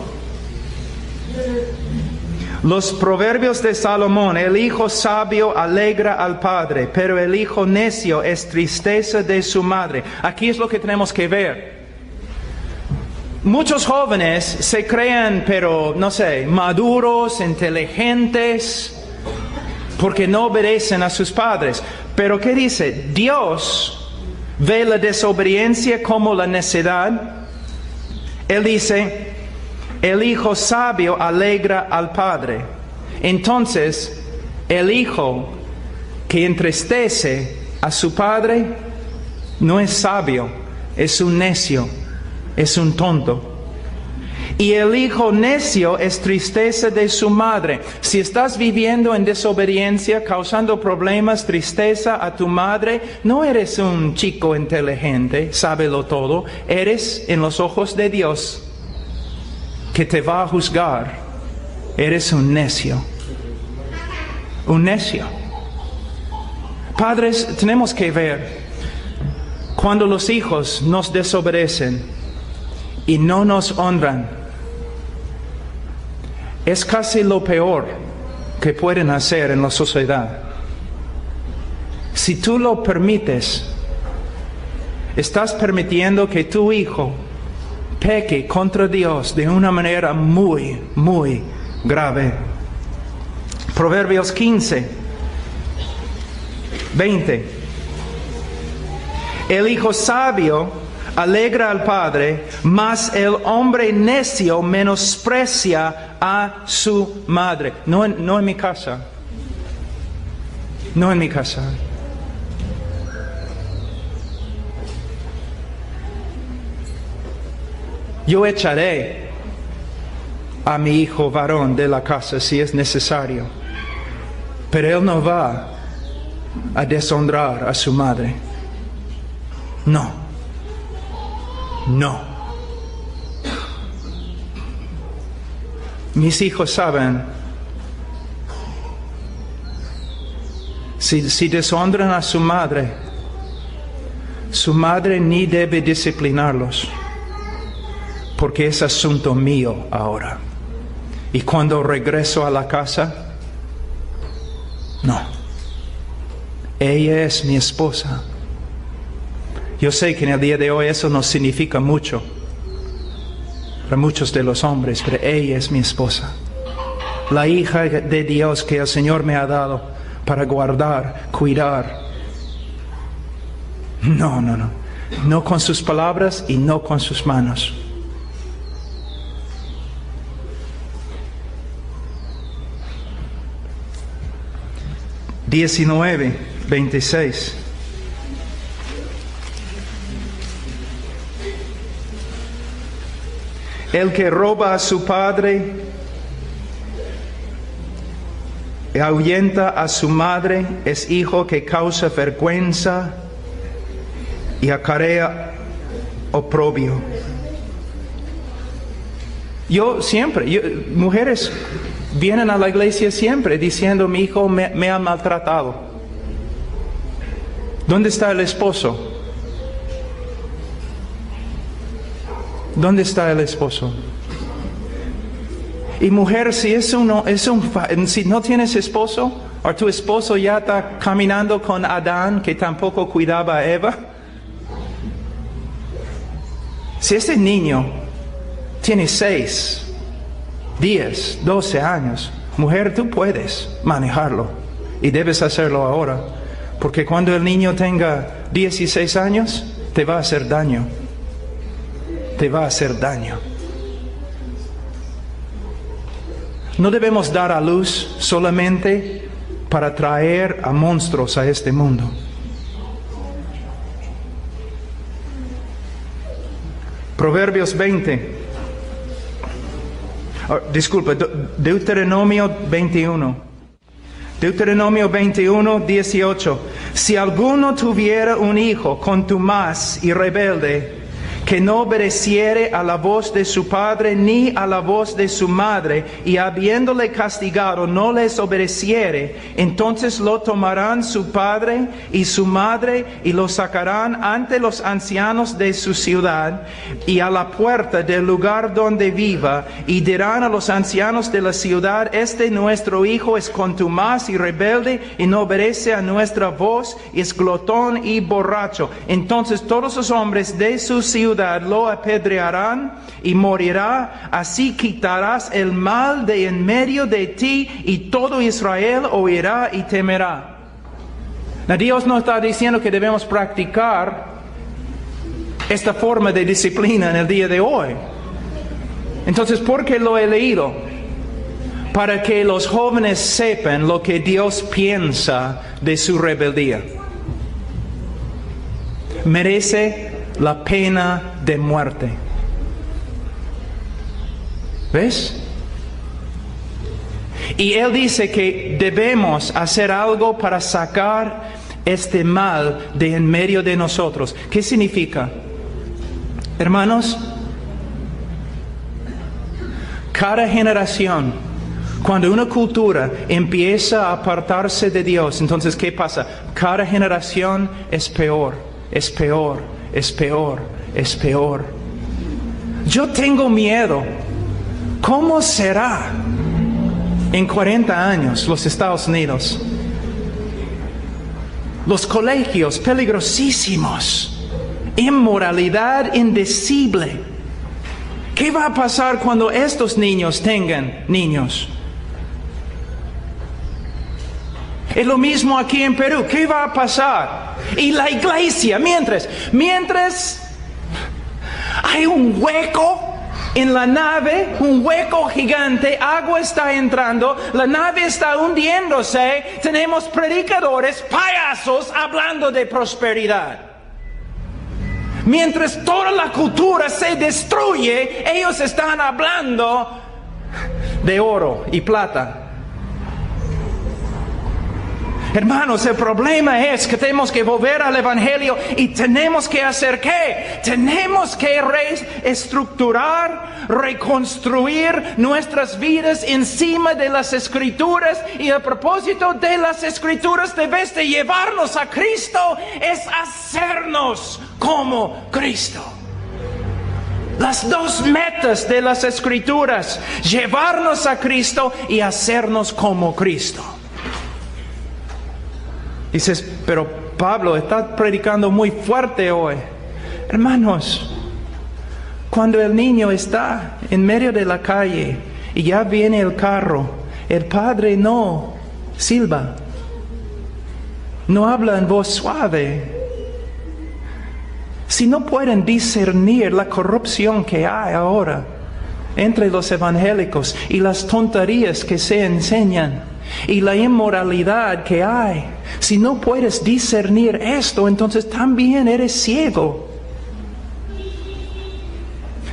Los proverbios de Salomón: el hijo sabio alegra al padre, pero el hijo necio es tristeza de su madre. Aquí es lo que tenemos que ver. Muchos jóvenes se creen, pero no sé, maduros, inteligentes, porque no obedecen a sus padres. Pero ¿qué dice? Dios ve la desobediencia como la necedad. Él dice: el hijo sabio alegra al padre. Entonces, el hijo que entristece a su padre no es sabio, es un necio, es un tonto. Y el hijo necio es tristeza de su madre. Si estás viviendo en desobediencia, causando problemas, tristeza a tu madre, no eres un chico inteligente, sábelo todo. Eres, en los ojos de Dios, que te va a juzgar, eres un necio. Un necio. Padres, tenemos que ver, cuando los hijos nos desobedecen y no nos honran, es casi lo peor que pueden hacer en la sociedad. Si tú lo permites, estás permitiendo que tu hijo peque contra Dios de una manera muy, muy grave. Proverbios 15, 20. El hijo sabio alegra al padre, mas el hombre necio menosprecia a su madre. No en mi casa. No en mi casa. Yo echaré a mi hijo varón de la casa si es necesario, pero él no va a deshonrar a su madre. No. No. Mis hijos saben, si deshonran a su madre ni debe disciplinarlos, porque es asunto mío ahora. Y cuando regreso a la casa, no. Ella es mi esposa. Yo sé que en el día de hoy eso no significa mucho para muchos de los hombres, pero ella es mi esposa. La hija de Dios que el Señor me ha dado para guardar, cuidar. No. No con sus palabras y no con sus manos. Diecinueve, 26. El que roba a su padre y ahuyenta a su madre es hijo que causa vergüenza y acarrea oprobio. Mujeres vienen a la iglesia siempre diciendo: mi hijo me ha maltratado. ¿Dónde está el esposo? ¿Dónde está el esposo? Y mujer, si no tienes esposo, o tu esposo ya está caminando con Adán, que tampoco cuidaba a Eva. Si ese niño tiene 6, 10, 12 años, mujer, tú puedes manejarlo. Y debes hacerlo ahora. Porque cuando el niño tenga 16 años, te va a hacer daño. Te va a hacer daño. No debemos dar a luz solamente para traer a monstruos a este mundo. Proverbios 20. Deuteronomio 21. Deuteronomio 21, 18. Si alguno tuviera un hijo contumaz y rebelde, que no obedeciere a la voz de su padre ni a la voz de su madre, y habiéndole castigado no les obedeciere, entonces lo tomarán su padre y su madre y lo sacarán ante los ancianos de su ciudad y a la puerta del lugar donde viva, y dirán a los ancianos de la ciudad: este nuestro hijo es contumaz y rebelde y no obedece a nuestra voz, y es glotón y borracho. Entonces todos los hombres de su ciudad lo apedrearán y morirá. Así quitarás el mal de en medio de ti, y todo Israel oirá y temerá. Dios no está diciendo que debemos practicar esta forma de disciplina en el día de hoy. Entonces, ¿por qué lo he leído? Para que los jóvenes sepan lo que Dios piensa de su rebeldía. Merece la pena de muerte. ¿Ves? Y Él dice que debemos hacer algo para sacar este mal de en medio de nosotros. ¿Qué significa? Hermanos, cada generación, cuando una cultura empieza a apartarse de Dios, entonces ¿qué pasa? Cada generación es peor, es peor. Es peor, es peor. Yo tengo miedo. ¿Cómo será en 40 años los Estados Unidos? Los colegios peligrosísimos. Inmoralidad indecible. ¿Qué va a pasar cuando estos niños tengan niños? Es lo mismo aquí en Perú. ¿Qué va a pasar? Y la iglesia, mientras hay un hueco en la nave, un hueco gigante, agua está entrando, la nave está hundiéndose, tenemos predicadores, payasos hablando de prosperidad. Mientras toda la cultura se destruye, ellos están hablando de oro y plata. Hermanos, el problema es que tenemos que volver al Evangelio y tenemos que hacer ¿qué? Tenemos que reestructurar, reconstruir nuestras vidas encima de las Escrituras. Y el propósito de las Escrituras, de vez de llevarnos a Cristo, es hacernos como Cristo. Las dos metas de las Escrituras: llevarnos a Cristo y hacernos como Cristo. Dices, pero Pablo está predicando muy fuerte hoy. Hermanos, cuando el niño está en medio de la calle y ya viene el carro, el padre no silba, no habla en voz suave. Si no pueden discernir la corrupción que hay ahora entre los evangélicos y las tonterías que se enseñan y la inmoralidad que hay, si no puedes discernir esto, entonces también eres ciego.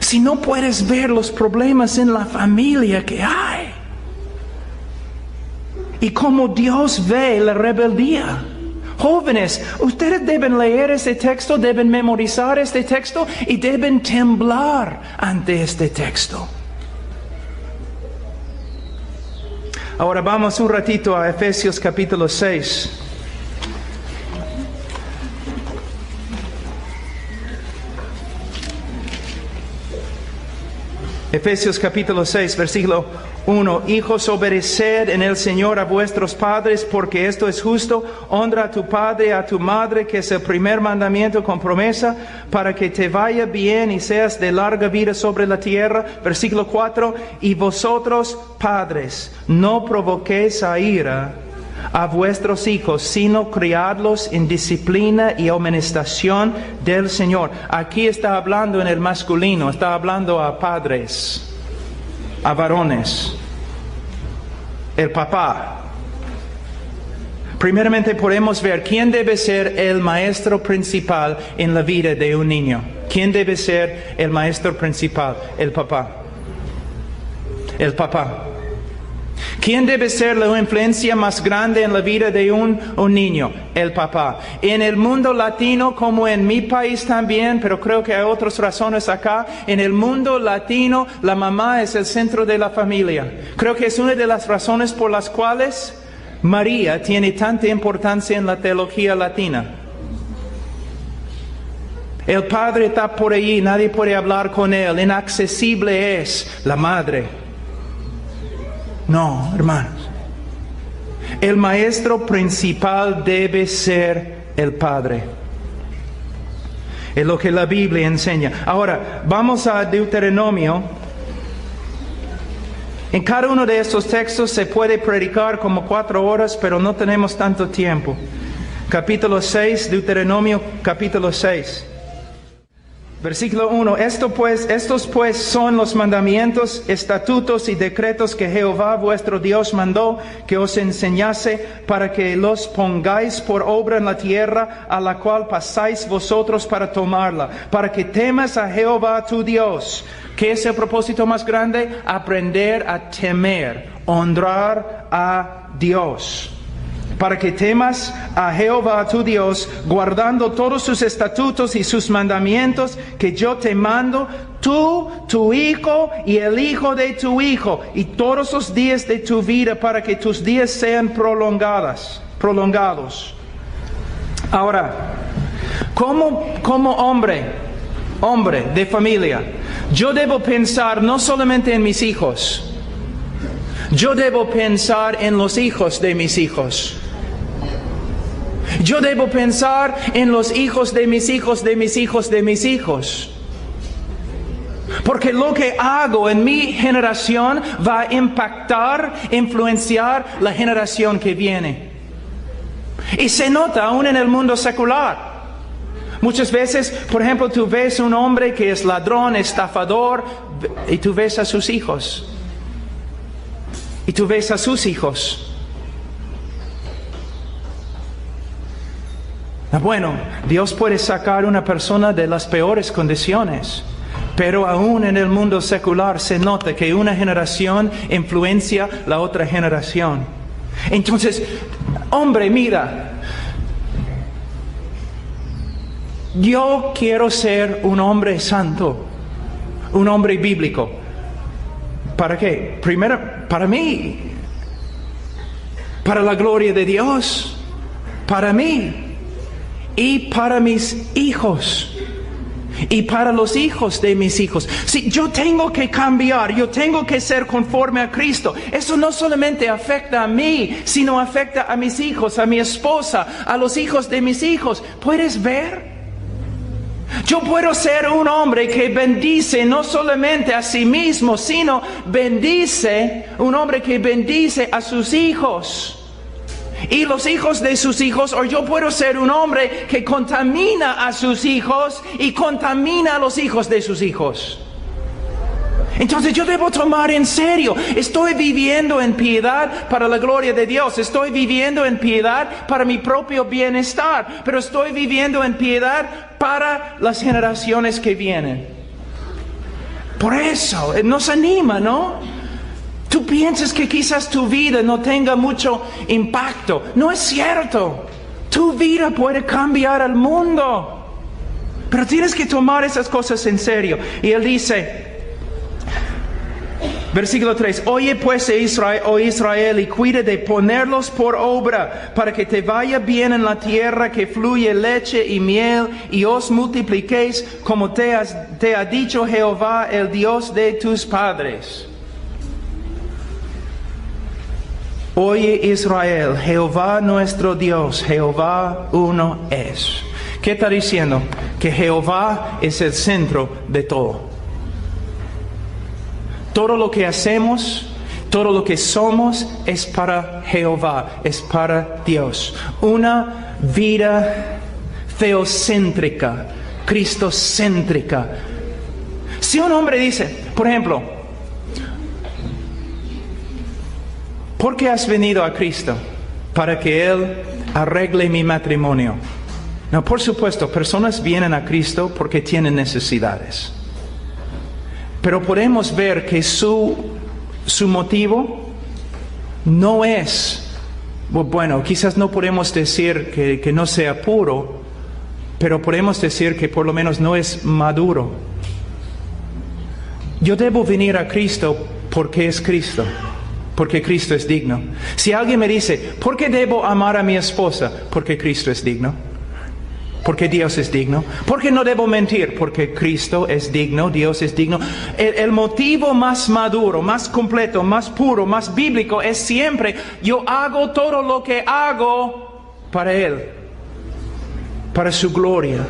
Si no puedes ver los problemas en la familia que hay y cómo Dios ve la rebeldía. Jóvenes, ustedes deben leer este texto, deben memorizar este texto y deben temblar ante este texto. Ahora vamos un ratito a Efesios capítulo 6. Efesios capítulo 6, versículo 1. Hijos, obedeced en el Señor a vuestros padres, porque esto es justo. Honra a tu padre y a tu madre, que es el primer mandamiento con promesa, para que te vaya bien y seas de larga vida sobre la tierra. Versículo 4. Y vosotros, padres, no provoquéis a ira a vuestros hijos, sino criadlos en disciplina y amonestación del Señor. Aquí está hablando en el masculino, está hablando a padres, a varones, el papá. Primeramente podemos ver quién debe ser el maestro principal en la vida de un niño. ¿Quién debe ser el maestro principal? El papá. El papá. ¿Quién debe ser la influencia más grande en la vida de un niño? El papá. En el mundo latino, como en mi país también, pero creo que hay otras razones acá, en el mundo latino la mamá es el centro de la familia. Creo que es una de las razones por las cuales María tiene tanta importancia en la teología latina. El padre está por allí, nadie puede hablar con él, inaccesible es la madre. No, hermanos. El maestro principal debe ser el Padre. Es lo que la Biblia enseña. Ahora, vamos a Deuteronomio. En cada uno de estos textos se puede predicar como 4 horas, pero no tenemos tanto tiempo. Capítulo 6, Deuteronomio capítulo 6. Versículo 1, estos pues son los mandamientos, estatutos y decretos que Jehová vuestro Dios mandó que os enseñase para que los pongáis por obra en la tierra a la cual pasáis vosotros para tomarla, para que temas a Jehová tu Dios. ¿Qué es el propósito más grande? Aprender a temer, honrar a Dios. Para que temas a Jehová tu Dios, guardando todos sus estatutos y sus mandamientos que yo te mando, tú, tu hijo y el hijo de tu hijo, y todos los días de tu vida, para que tus días sean prolongados. Ahora, como hombre de familia, yo debo pensar no solamente en mis hijos, yo debo pensar en los hijos de mis hijos. Yo debo pensar en los hijos de mis hijos, de mis hijos, de mis hijos. Porque lo que hago en mi generación va a impactar, influenciar la generación que viene. Y se nota aún en el mundo secular. Muchas veces, por ejemplo, tú ves un hombre que es ladrón, estafador, y tú ves a sus hijos. Y tú ves a sus hijos. Bueno, Dios puede sacar a una persona de las peores condiciones, pero aún en el mundo secular se nota que una generación influencia la otra generación. Entonces, hombre, mira, yo quiero ser un hombre santo, un hombre bíblico. ¿Para qué? Primero, para mí, para la gloria de Dios, para mí. Y para mis hijos. Y para los hijos de mis hijos. Si yo tengo que cambiar, yo tengo que ser conforme a Cristo. Eso no solamente afecta a mí, sino afecta a mis hijos, a mi esposa, a los hijos de mis hijos. ¿Puedes ver? Yo puedo ser un hombre que bendice no solamente a sí mismo, sino un hombre que bendice a sus hijos. Y los hijos de sus hijos, o yo puedo ser un hombre que contamina a sus hijos y contamina a los hijos de sus hijos. Entonces yo debo tomar en serio, estoy viviendo en piedad para la gloria de Dios, estoy viviendo en piedad para mi propio bienestar, pero estoy viviendo en piedad para las generaciones que vienen. Por eso nos anima, ¿no? Tú piensas que quizás tu vida no tenga mucho impacto. No es cierto. Tu vida puede cambiar al mundo. Pero tienes que tomar esas cosas en serio. Y él dice, versículo 3, oye pues Israel, y cuide de ponerlos por obra, para que te vaya bien en la tierra que fluye leche y miel, y os multipliquéis como te ha dicho Jehová, el Dios de tus padres. Oye Israel, Jehová nuestro Dios, Jehová uno es. ¿Qué está diciendo? Que Jehová es el centro de todo. Todo lo que hacemos, todo lo que somos es para Jehová, es para Dios. Una vida teocéntrica, cristocéntrica. Si un hombre dice, por ejemplo, ¿por qué has venido a Cristo? Para que Él arregle mi matrimonio. No, por supuesto, personas vienen a Cristo porque tienen necesidades. Pero podemos ver que su motivo no es, bueno, quizás no podemos decir que no sea puro, pero podemos decir que por lo menos no es maduro. Yo debo venir a Cristo porque es Cristo, porque Cristo es digno. Si alguien me dice, ¿por qué debo amar a mi esposa? Porque Cristo es digno. Porque Dios es digno. ¿Por qué no debo mentir? Porque Cristo es digno, Dios es digno. El motivo más maduro, más completo, más puro, más bíblico es siempre, yo hago todo lo que hago para Él, para su gloria.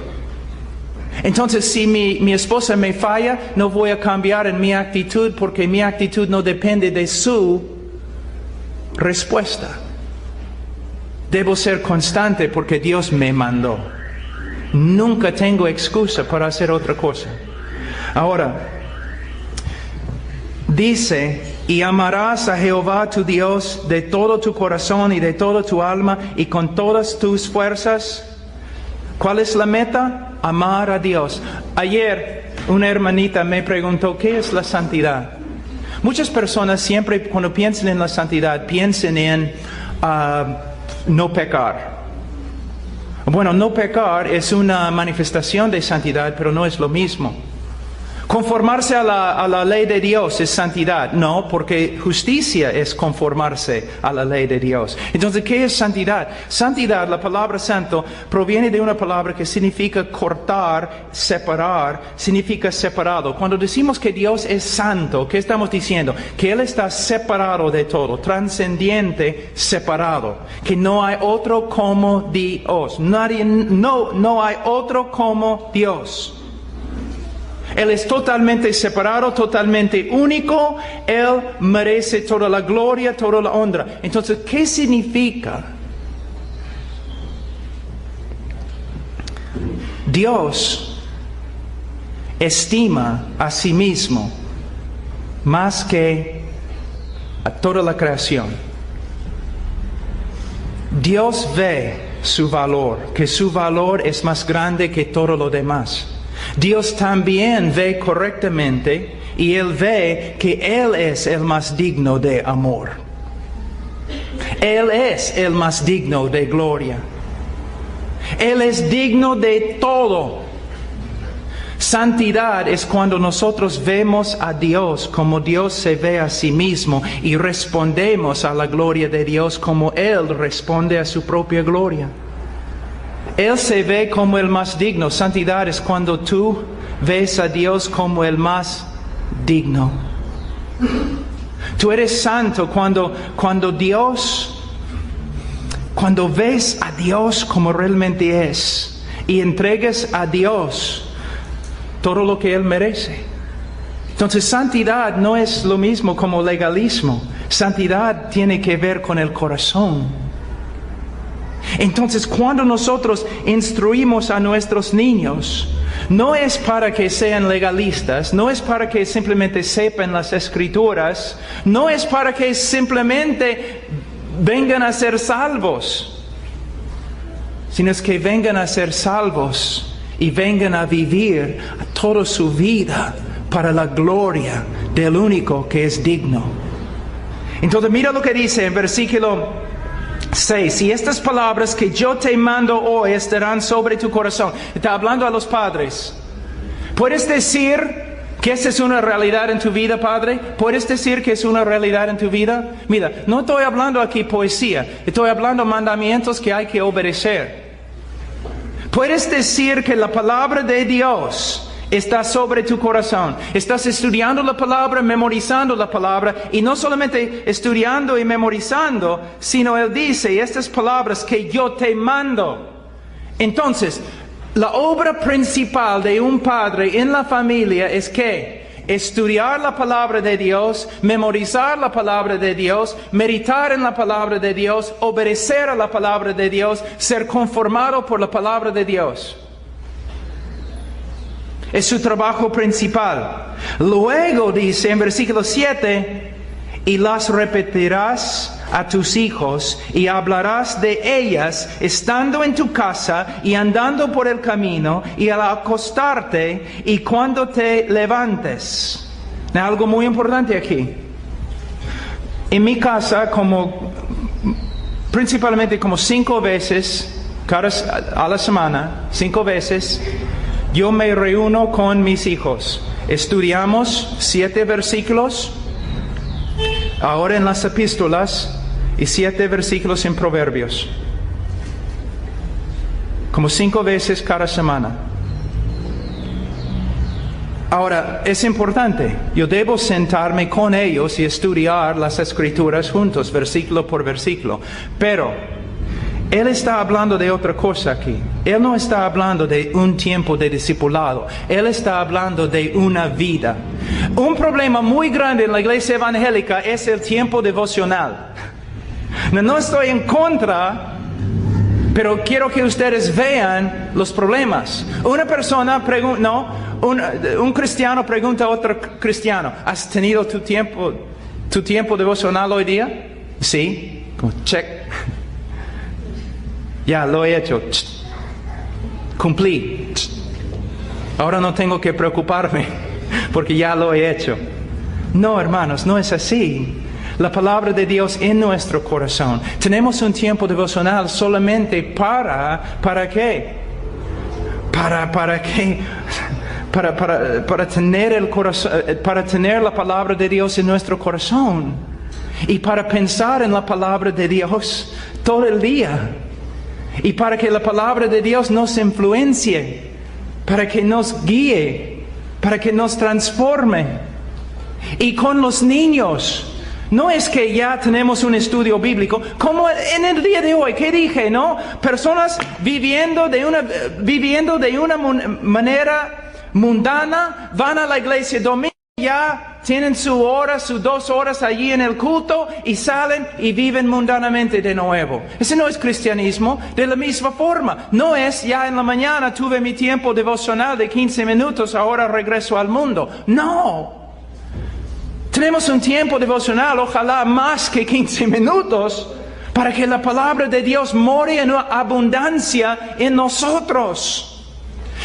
Entonces, si mi esposa me falla, no voy a cambiar en mi actitud, porque mi actitud no depende de su respuesta. Debo ser constante porque Dios me mandó. Nunca tengo excusa para hacer otra cosa. Ahora, dice, y amarás a Jehová tu Dios de todo tu corazón y de toda tu alma y con todas tus fuerzas. ¿Cuál es la meta? Amar a Dios. Ayer una hermanita me preguntó, ¿qué es la santidad? Muchas personas siempre cuando piensan en la santidad piensan en no pecar. Bueno, no pecar es una manifestación de santidad, pero no es lo mismo. Conformarse a la ley de Dios es santidad. No, porque justicia es conformarse a la ley de Dios. Entonces, ¿qué es santidad? Santidad, la palabra santo, proviene de una palabra que significa cortar, separar, significa separado. Cuando decimos que Dios es santo, ¿qué estamos diciendo? Que Él está separado de todo, trascendiente, separado. Que no hay otro como Dios. No hay otro como Dios. Él es totalmente separado, totalmente único. Él merece toda la gloria, toda la honra. Entonces, ¿qué significa? Dios estima a sí mismo más que a toda la creación. Dios ve su valor, que su valor es más grande que todo lo demás. Dios también ve correctamente y Él ve que Él es el más digno de amor. Él es el más digno de gloria. Él es digno de todo. Santidad es cuando nosotros vemos a Dios como Dios se ve a sí mismo y respondemos a la gloria de Dios como Él responde a su propia gloria. Él se ve como el más digno. Santidad es cuando tú ves a Dios como el más digno. Tú eres santo cuando ves a Dios como realmente es y entregues a Dios todo lo que Él merece. Entonces, santidad no es lo mismo como legalismo. Santidad tiene que ver con el corazón. Entonces, cuando nosotros instruimos a nuestros niños, no es para que sean legalistas, no es para que simplemente sepan las escrituras, no es para que simplemente vengan a ser salvos, sino es que vengan a ser salvos y vengan a vivir toda su vida para la gloria del único que es digno. Entonces, mira lo que dice en versículo 6, y estas palabras que yo te mando hoy estarán sobre tu corazón. Está hablando a los padres. ¿Puedes decir que esta es una realidad en tu vida, padre? ¿Puedes decir que es una realidad en tu vida? Mira, no estoy hablando aquí poesía. Estoy hablando mandamientos que hay que obedecer. ¿Puedes decir que la palabra de Dios está sobre tu corazón? Estás estudiando la palabra, memorizando la palabra, y no solamente estudiando y memorizando, sino Él dice estas palabras que yo te mando. Entonces, la obra principal de un padre en la familia es que estudiar la palabra de Dios, memorizar la palabra de Dios, meditar en la palabra de Dios, obedecer a la palabra de Dios, ser conformado por la palabra de Dios. Es su trabajo principal. Luego dice en versículo 7, y las repetirás a tus hijos y hablarás de ellas estando en tu casa y andando por el camino y al acostarte y cuando te levantes. Algo muy importante aquí. En mi casa, principalmente como 5 veces a la semana, 5 veces, yo me reúno con mis hijos. Estudiamos 7 versículos, ahora en las epístolas, y 7 versículos en Proverbios. Como 5 veces cada semana. Ahora, es importante, yo debo sentarme con ellos y estudiar las Escrituras juntos, versículo por versículo. Pero, Él está hablando de otra cosa aquí. Él no está hablando de un tiempo de discipulado. Él está hablando de una vida. Un problema muy grande en la iglesia evangélica es el tiempo devocional. No estoy en contra, pero quiero que ustedes vean los problemas. Una persona pregunta, un cristiano pregunta a otro cristiano, ¿has tenido tu tiempo devocional hoy día? Sí, check. Ya, lo he hecho. Cumplí. Ahora no tengo que preocuparme porque ya lo he hecho. No, hermanos, no es así. La palabra de Dios en nuestro corazón. Tenemos un tiempo devocional solamente ¿para qué? ¿Para qué? Para tener el corazón, para tener la palabra de Dios en nuestro corazón y para pensar en la palabra de Dios todo el día y para que la palabra de Dios nos influencie, para que nos guíe, para que nos transforme. Y con los niños, no es que ya tenemos un estudio bíblico, como en el día de hoy, ¿qué dije, no? Personas viviendo de una manera mundana, van a la iglesia domingo, ya tienen su hora, sus 2 horas allí en el culto y salen y viven mundanamente de nuevo. Ese no es cristianismo. De la misma forma, no es ya en la mañana tuve mi tiempo devocional de 15 minutos, ahora regreso al mundo. No. Tenemos un tiempo devocional, ojalá más que 15 minutos, para que la palabra de Dios more en abundancia en nosotros.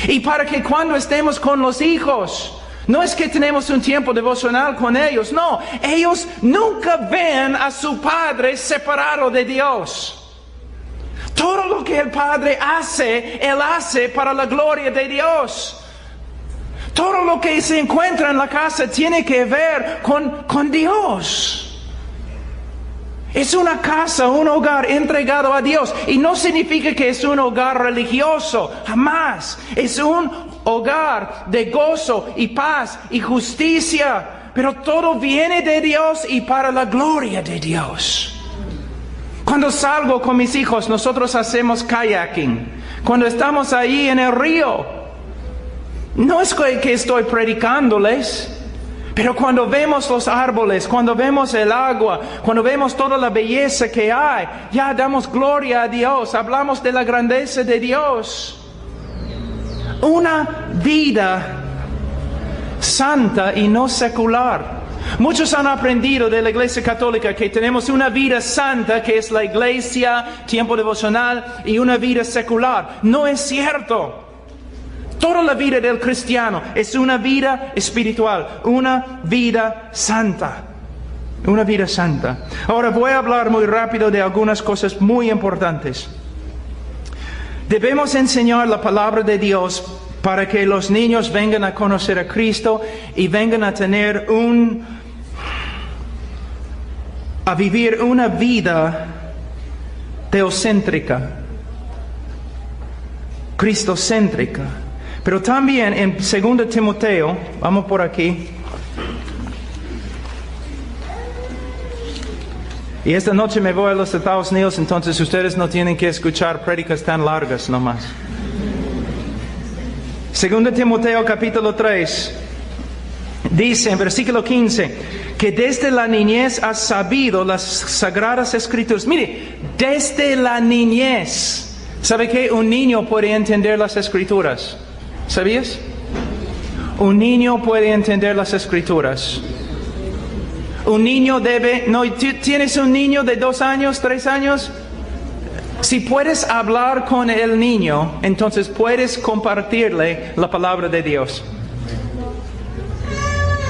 Y para que cuando estemos con los hijos, no es que tenemos un tiempo devocional con ellos, no, ellos nunca ven a su padre separado de Dios. Todo lo que el padre hace, él hace para la gloria de Dios. Todo lo que se encuentra en la casa tiene que ver con Dios. Es una casa, un hogar entregado a Dios. Y no significa que es un hogar religioso, jamás. Es un hogar de gozo y paz y justicia. Pero todo viene de Dios y para la gloria de Dios. Cuando salgo con mis hijos, nosotros hacemos kayaking. Cuando estamos ahí en el río, no es que estoy predicándoles. Pero cuando vemos los árboles, cuando vemos el agua, cuando vemos toda la belleza que hay, ya damos gloria a Dios, hablamos de la grandeza de Dios. Una vida santa y no secular. Muchos han aprendido de la Iglesia Católica que tenemos una vida santa, que es la iglesia, tiempo devocional, y una vida secular. No es cierto. Toda la vida del cristiano es una vida espiritual, una vida santa. Una vida santa. Ahora voy a hablar muy rápido de algunas cosas muy importantes. Debemos enseñar la palabra de Dios para que los niños vengan a conocer a Cristo y vengan a tener a vivir una vida teocéntrica, cristocéntrica. Pero también en 2 Timoteo, vamos por aquí. Y esta noche me voy a los Estados Unidos, entonces ustedes no tienen que escuchar prédicas tan largas nomás. 2 Timoteo capítulo 3, dice en versículo 15, que desde la niñez has sabido las sagradas escrituras. Mire, desde la niñez. ¿Sabe qué? Un niño puede entender las escrituras. ¿Sabías? Un niño puede entender las escrituras. Un niño ¿tienes un niño de 2 años, 3 años? Si puedes hablar con el niño, entonces puedes compartirle la palabra de Dios.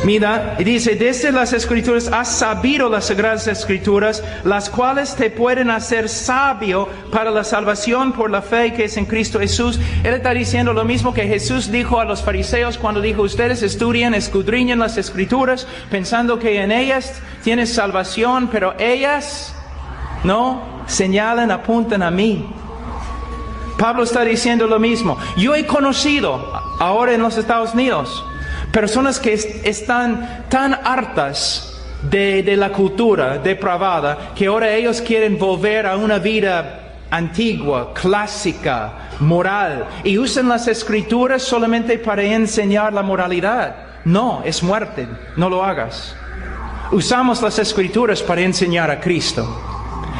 Mira, y dice, desde las Escrituras has sabido las Sagradas Escrituras, las cuales te pueden hacer sabio para la salvación por la fe que es en Cristo Jesús. Él está diciendo lo mismo que Jesús dijo a los fariseos cuando dijo, ustedes estudian, escudriñan las Escrituras, pensando que en ellas tienes salvación, pero ellas no señalan, apuntan a mí. Pablo está diciendo lo mismo. Yo he conocido ahora en los Estados Unidos personas que están tan hartas de la cultura depravada que ahora ellos quieren volver a una vida antigua, clásica, moral, y usan las Escrituras solamente para enseñar la moralidad. No, es muerte, no lo hagas. Usamos las Escrituras para enseñar a Cristo.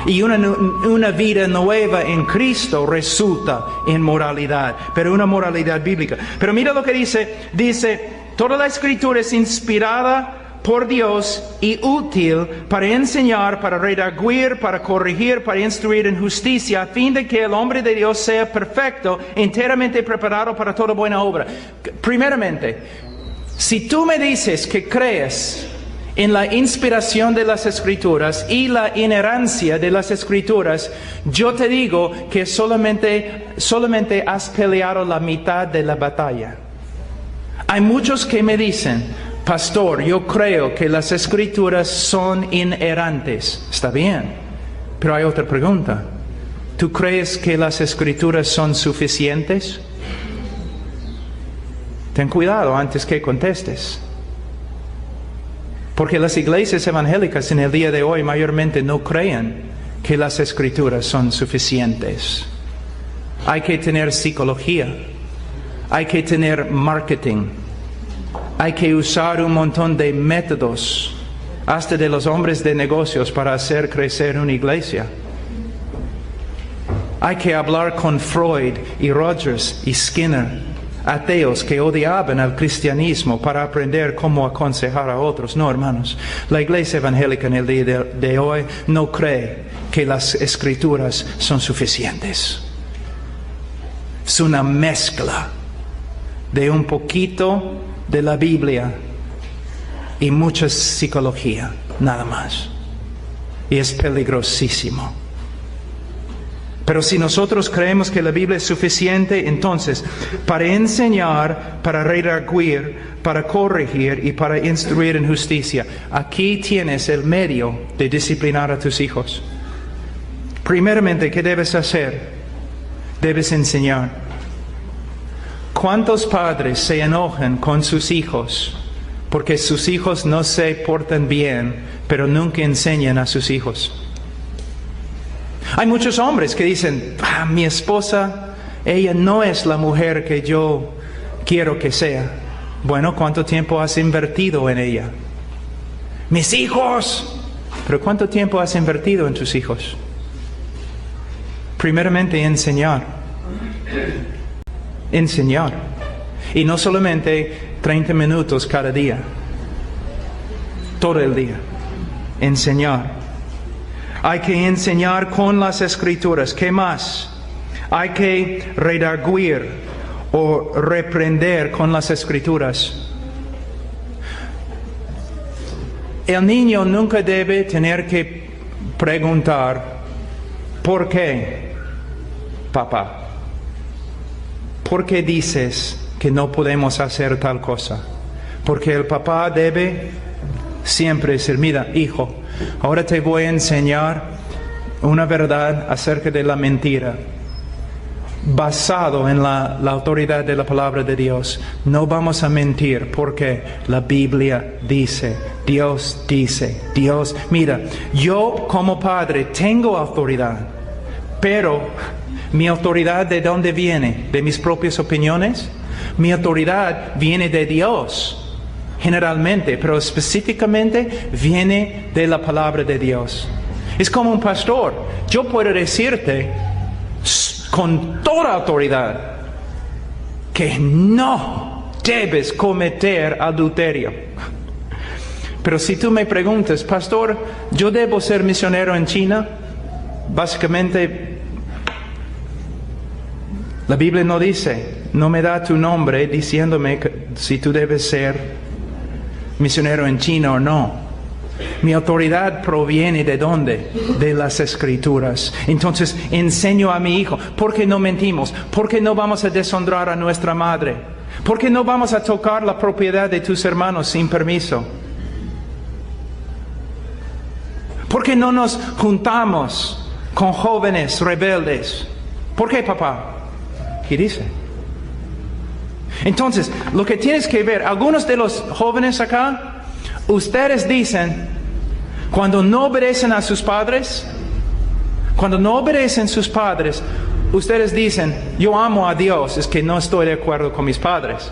Y una vida nueva en Cristo resulta en moralidad, pero una moralidad bíblica. Pero mira lo que dice, toda la Escritura es inspirada por Dios y útil para enseñar, para redarguir, para corregir, para instruir en justicia, a fin de que el hombre de Dios sea perfecto, enteramente preparado para toda buena obra. Primeramente, si tú me dices que crees en la inspiración de las Escrituras y la inerrancia de las Escrituras, yo te digo que solamente has peleado la mitad de la batalla. Hay muchos que me dicen, pastor, yo creo que las Escrituras son inerrantes. Está bien, pero hay otra pregunta. ¿Tú crees que las Escrituras son suficientes? Ten cuidado antes que contestes. Porque las iglesias evangélicas en el día de hoy mayormente no creen que las Escrituras son suficientes. Hay que tener psicología, hay que tener marketing, hay que usar un montón de métodos, hasta de los hombres de negocios, para hacer crecer una iglesia. Hay que hablar con Freud y Rogers y Skinner, ateos que odiaban al cristianismo, para aprender cómo aconsejar a otros. No, hermanos, la iglesia evangélica en el día de hoy no cree que las Escrituras son suficientes. Es una mezcla de un poquito de la Biblia y mucha psicología, nada más. Y es peligrosísimo. Pero si nosotros creemos que la Biblia es suficiente, entonces, para enseñar, para redarguir, para corregir y para instruir en justicia, aquí tienes el medio de disciplinar a tus hijos. Primeramente, ¿qué debes hacer? Debes enseñar. ¿Cuántos padres se enojan con sus hijos porque sus hijos no se portan bien, pero nunca enseñan a sus hijos? Hay muchos hombres que dicen, mi esposa, ella no es la mujer que yo quiero que sea. Bueno, ¿cuánto tiempo has invertido en ella? Mis hijos. ¿Pero cuánto tiempo has invertido en tus hijos? Primeramente, enseñar. Enseñar. Y no solamente 30 minutos cada día. Todo el día. Enseñar. Hay que enseñar con las Escrituras. ¿Qué más? Hay que redarguir o reprender con las Escrituras. El niño nunca debe tener que preguntar, ¿por qué, papá? ¿Por qué dices que no podemos hacer tal cosa? Porque el papá debe siempre decir, mira, hijo, ahora te voy a enseñar una verdad acerca de la mentira, basado en la autoridad de la palabra de Dios. No vamos a mentir porque la Biblia dice, Dios dice, Dios. Mira, yo como padre tengo autoridad, pero mi autoridad, ¿de dónde viene? ¿De mis propias opiniones? Mi autoridad viene de Dios. Generalmente, pero específicamente viene de la palabra de Dios. Es como un pastor. Yo puedo decirte con toda autoridad que no debes cometer adulterio. Pero si tú me preguntas, pastor, ¿yo debo ser misionero en China? Básicamente, la Biblia no dice, no me da tu nombre diciéndome si tú debes ser misionero en China o no. Mi autoridad proviene ¿de dónde? De las Escrituras. Entonces enseño a mi hijo, ¿por qué no mentimos? ¿Por qué no vamos a deshonrar a nuestra madre? ¿Por qué no vamos a tocar la propiedad de tus hermanos sin permiso? ¿Por qué no nos juntamos con jóvenes rebeldes? ¿Por qué, papá? ¿Qué dice? Entonces, lo que tienes que ver, algunos de los jóvenes acá, ustedes dicen, cuando no obedecen a sus padres, ustedes dicen, yo amo a Dios, es que no estoy de acuerdo con mis padres.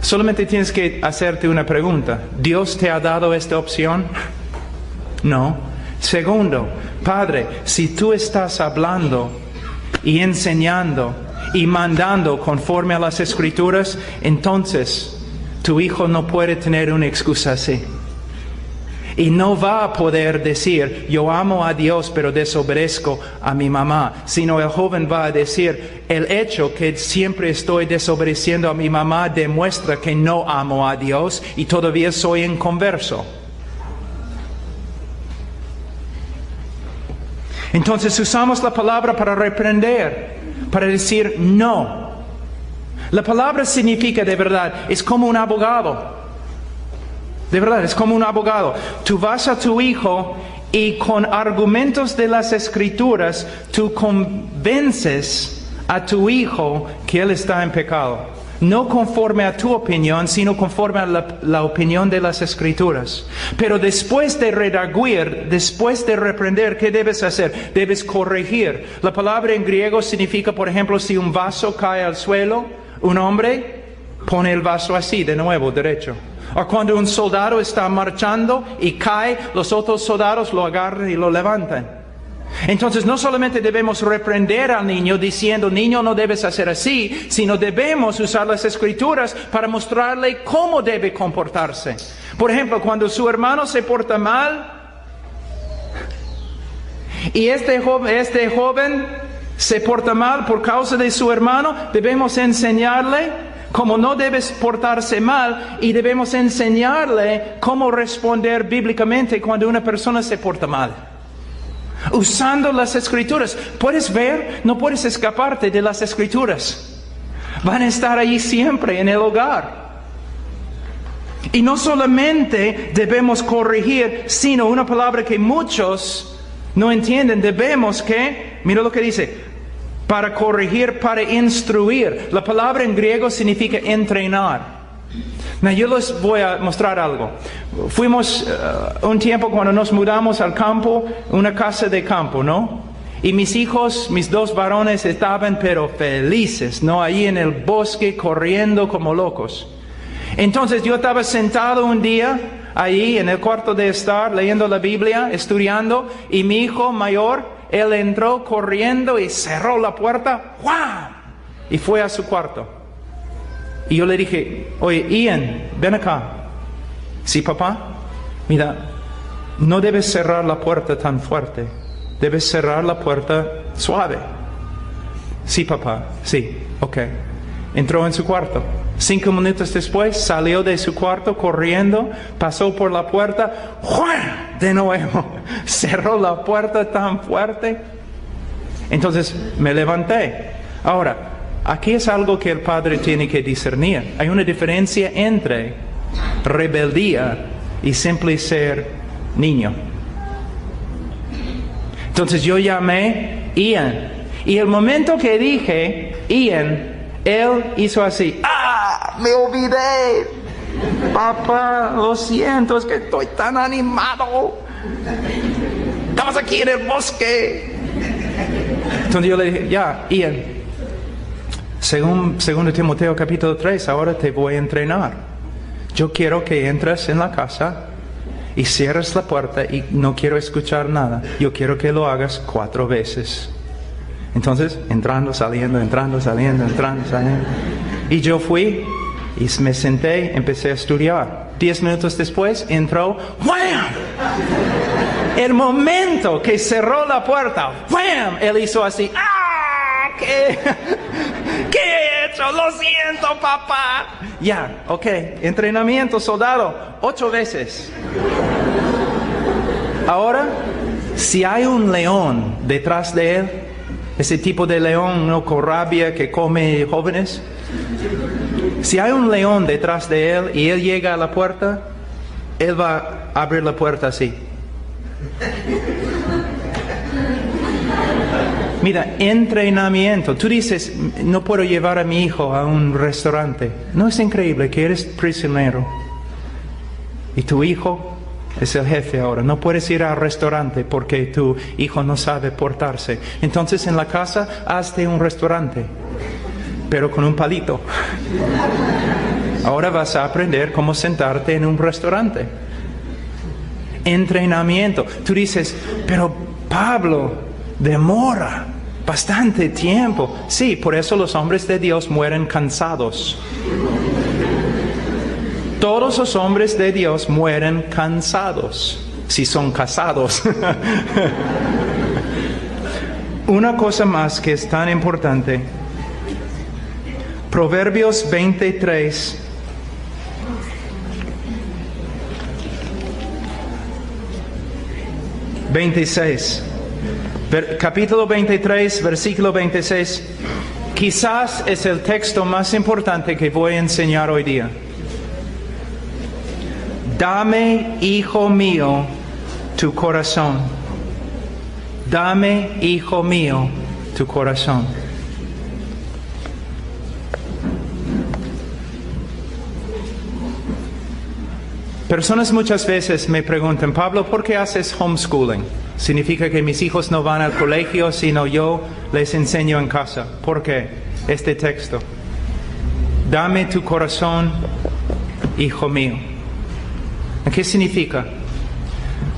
Solamente tienes que hacerte una pregunta, ¿Dios te ha dado esta opción? No. Segundo, Padre, si tú estás hablando y enseñando y mandando conforme a las Escrituras, entonces tu hijo no puede tener una excusa así. Y no va a poder decir, yo amo a Dios pero desobedezco a mi mamá. Sino el joven va a decir, el hecho que siempre estoy desobedeciendo a mi mamá demuestra que no amo a Dios y todavía soy inconverso. Entonces usamos la palabra para reprender, para decir no. La palabra significa de verdad, es como un abogado. De verdad, es como un abogado. Tú vas a tu hijo y con argumentos de las Escrituras, tú convences a tu hijo que él está en pecado. No conforme a tu opinión, sino conforme a la opinión de las Escrituras. Pero después de redarguir, después de reprender, ¿qué debes hacer? Debes corregir. La palabra en griego significa, por ejemplo, si un vaso cae al suelo, un hombre pone el vaso así, de nuevo, derecho. O cuando un soldado está marchando y cae, los otros soldados lo agarran y lo levantan. Entonces no solamente debemos reprender al niño diciendo, niño, no debes hacer así, sino debemos usar las Escrituras para mostrarle cómo debe comportarse. Por ejemplo, cuando su hermano se porta mal y este joven se porta mal por causa de su hermano, debemos enseñarle cómo no debes portarse mal y debemos enseñarle cómo responder bíblicamente cuando una persona se porta mal. Usando las Escrituras. ¿Puedes ver? No puedes escaparte de las Escrituras. Van a estar allí siempre en el hogar. Y no solamente debemos corregir, sino una palabra que muchos no entienden. Debemos que, mira lo que dice, para corregir, para instruir. La palabra en griego significa entrenar. Now, yo les voy a mostrar algo. Fuimos un tiempo cuando nos mudamos al campo, una casa de campo, ¿no? Y mis hijos, mis dos varones estaban pero felices, ¿no? Ahí en el bosque corriendo como locos. Entonces yo estaba sentado un día ahí en el cuarto de estar leyendo la Biblia, estudiando, y mi hijo mayor, él entró corriendo y cerró la puerta, ¡guau! Y fue a su cuarto. Y yo le dije, oye, Ian, ven acá. Sí, papá. Mira, no debes cerrar la puerta tan fuerte. Debes cerrar la puerta suave. Sí, papá. Sí, ok. Entró en su cuarto. 5 minutos después salió de su cuarto corriendo, pasó por la puerta, ¡juan! De nuevo, cerró la puerta tan fuerte. Entonces me levanté. Ahora, aquí es algo que el padre tiene que discernir. Hay una diferencia entre rebeldía y simple ser niño. Entonces yo llamé Ian. Y el momento que dije Ian, él hizo así. ¡Ah! Me olvidé. Papá, lo siento, es que estoy tan animado. Estamos aquí en el bosque. Entonces yo le dije, ya, Ian, según 2 Timoteo capítulo 3, ahora te voy a entrenar. Yo quiero que entres en la casa y cierres la puerta y no quiero escuchar nada. Yo quiero que lo hagas 4 veces. Entonces, entrando, saliendo, entrando, saliendo, entrando, saliendo. Y yo fui y me senté, empecé a estudiar. 10 minutos después, entró, ¡wham! El momento que cerró la puerta, ¡wham! Él hizo así, ¡ah! ¿Qué hecho, lo siento, papá. Ya, ok, entrenamiento, soldado, 8 veces. Ahora, si hay un león detrás de él, ese tipo de león no con rabia que come jóvenes, si hay un león detrás de él y él llega a la puerta, él va a abrir la puerta así. Mira, entrenamiento. Tú dices, no puedo llevar a mi hijo a un restaurante. ¿No es increíble que eres prisionero? Y tu hijo es el jefe ahora. No puedes ir al restaurante porque tu hijo no sabe portarse. Entonces en la casa, hazte un restaurante, pero con un palito. Ahora vas a aprender cómo sentarte en un restaurante. Entrenamiento. Tú dices, pero Pablo, demora bastante tiempo. Sí, por eso los hombres de Dios mueren cansados. Todos los hombres de Dios mueren cansados, si son casados. Una cosa más que es tan importante. Proverbios 23. Capítulo 23, versículo 26. Quizás es el texto más importante que voy a enseñar hoy día. Dame, hijo mío, tu corazón. Dame, hijo mío, tu corazón. Personas muchas veces me preguntan, Pablo, ¿por qué haces homeschooling? Significa que mis hijos no van al colegio, sino yo les enseño en casa. ¿Por qué? Este texto. Dame tu corazón, hijo mío. ¿Qué significa?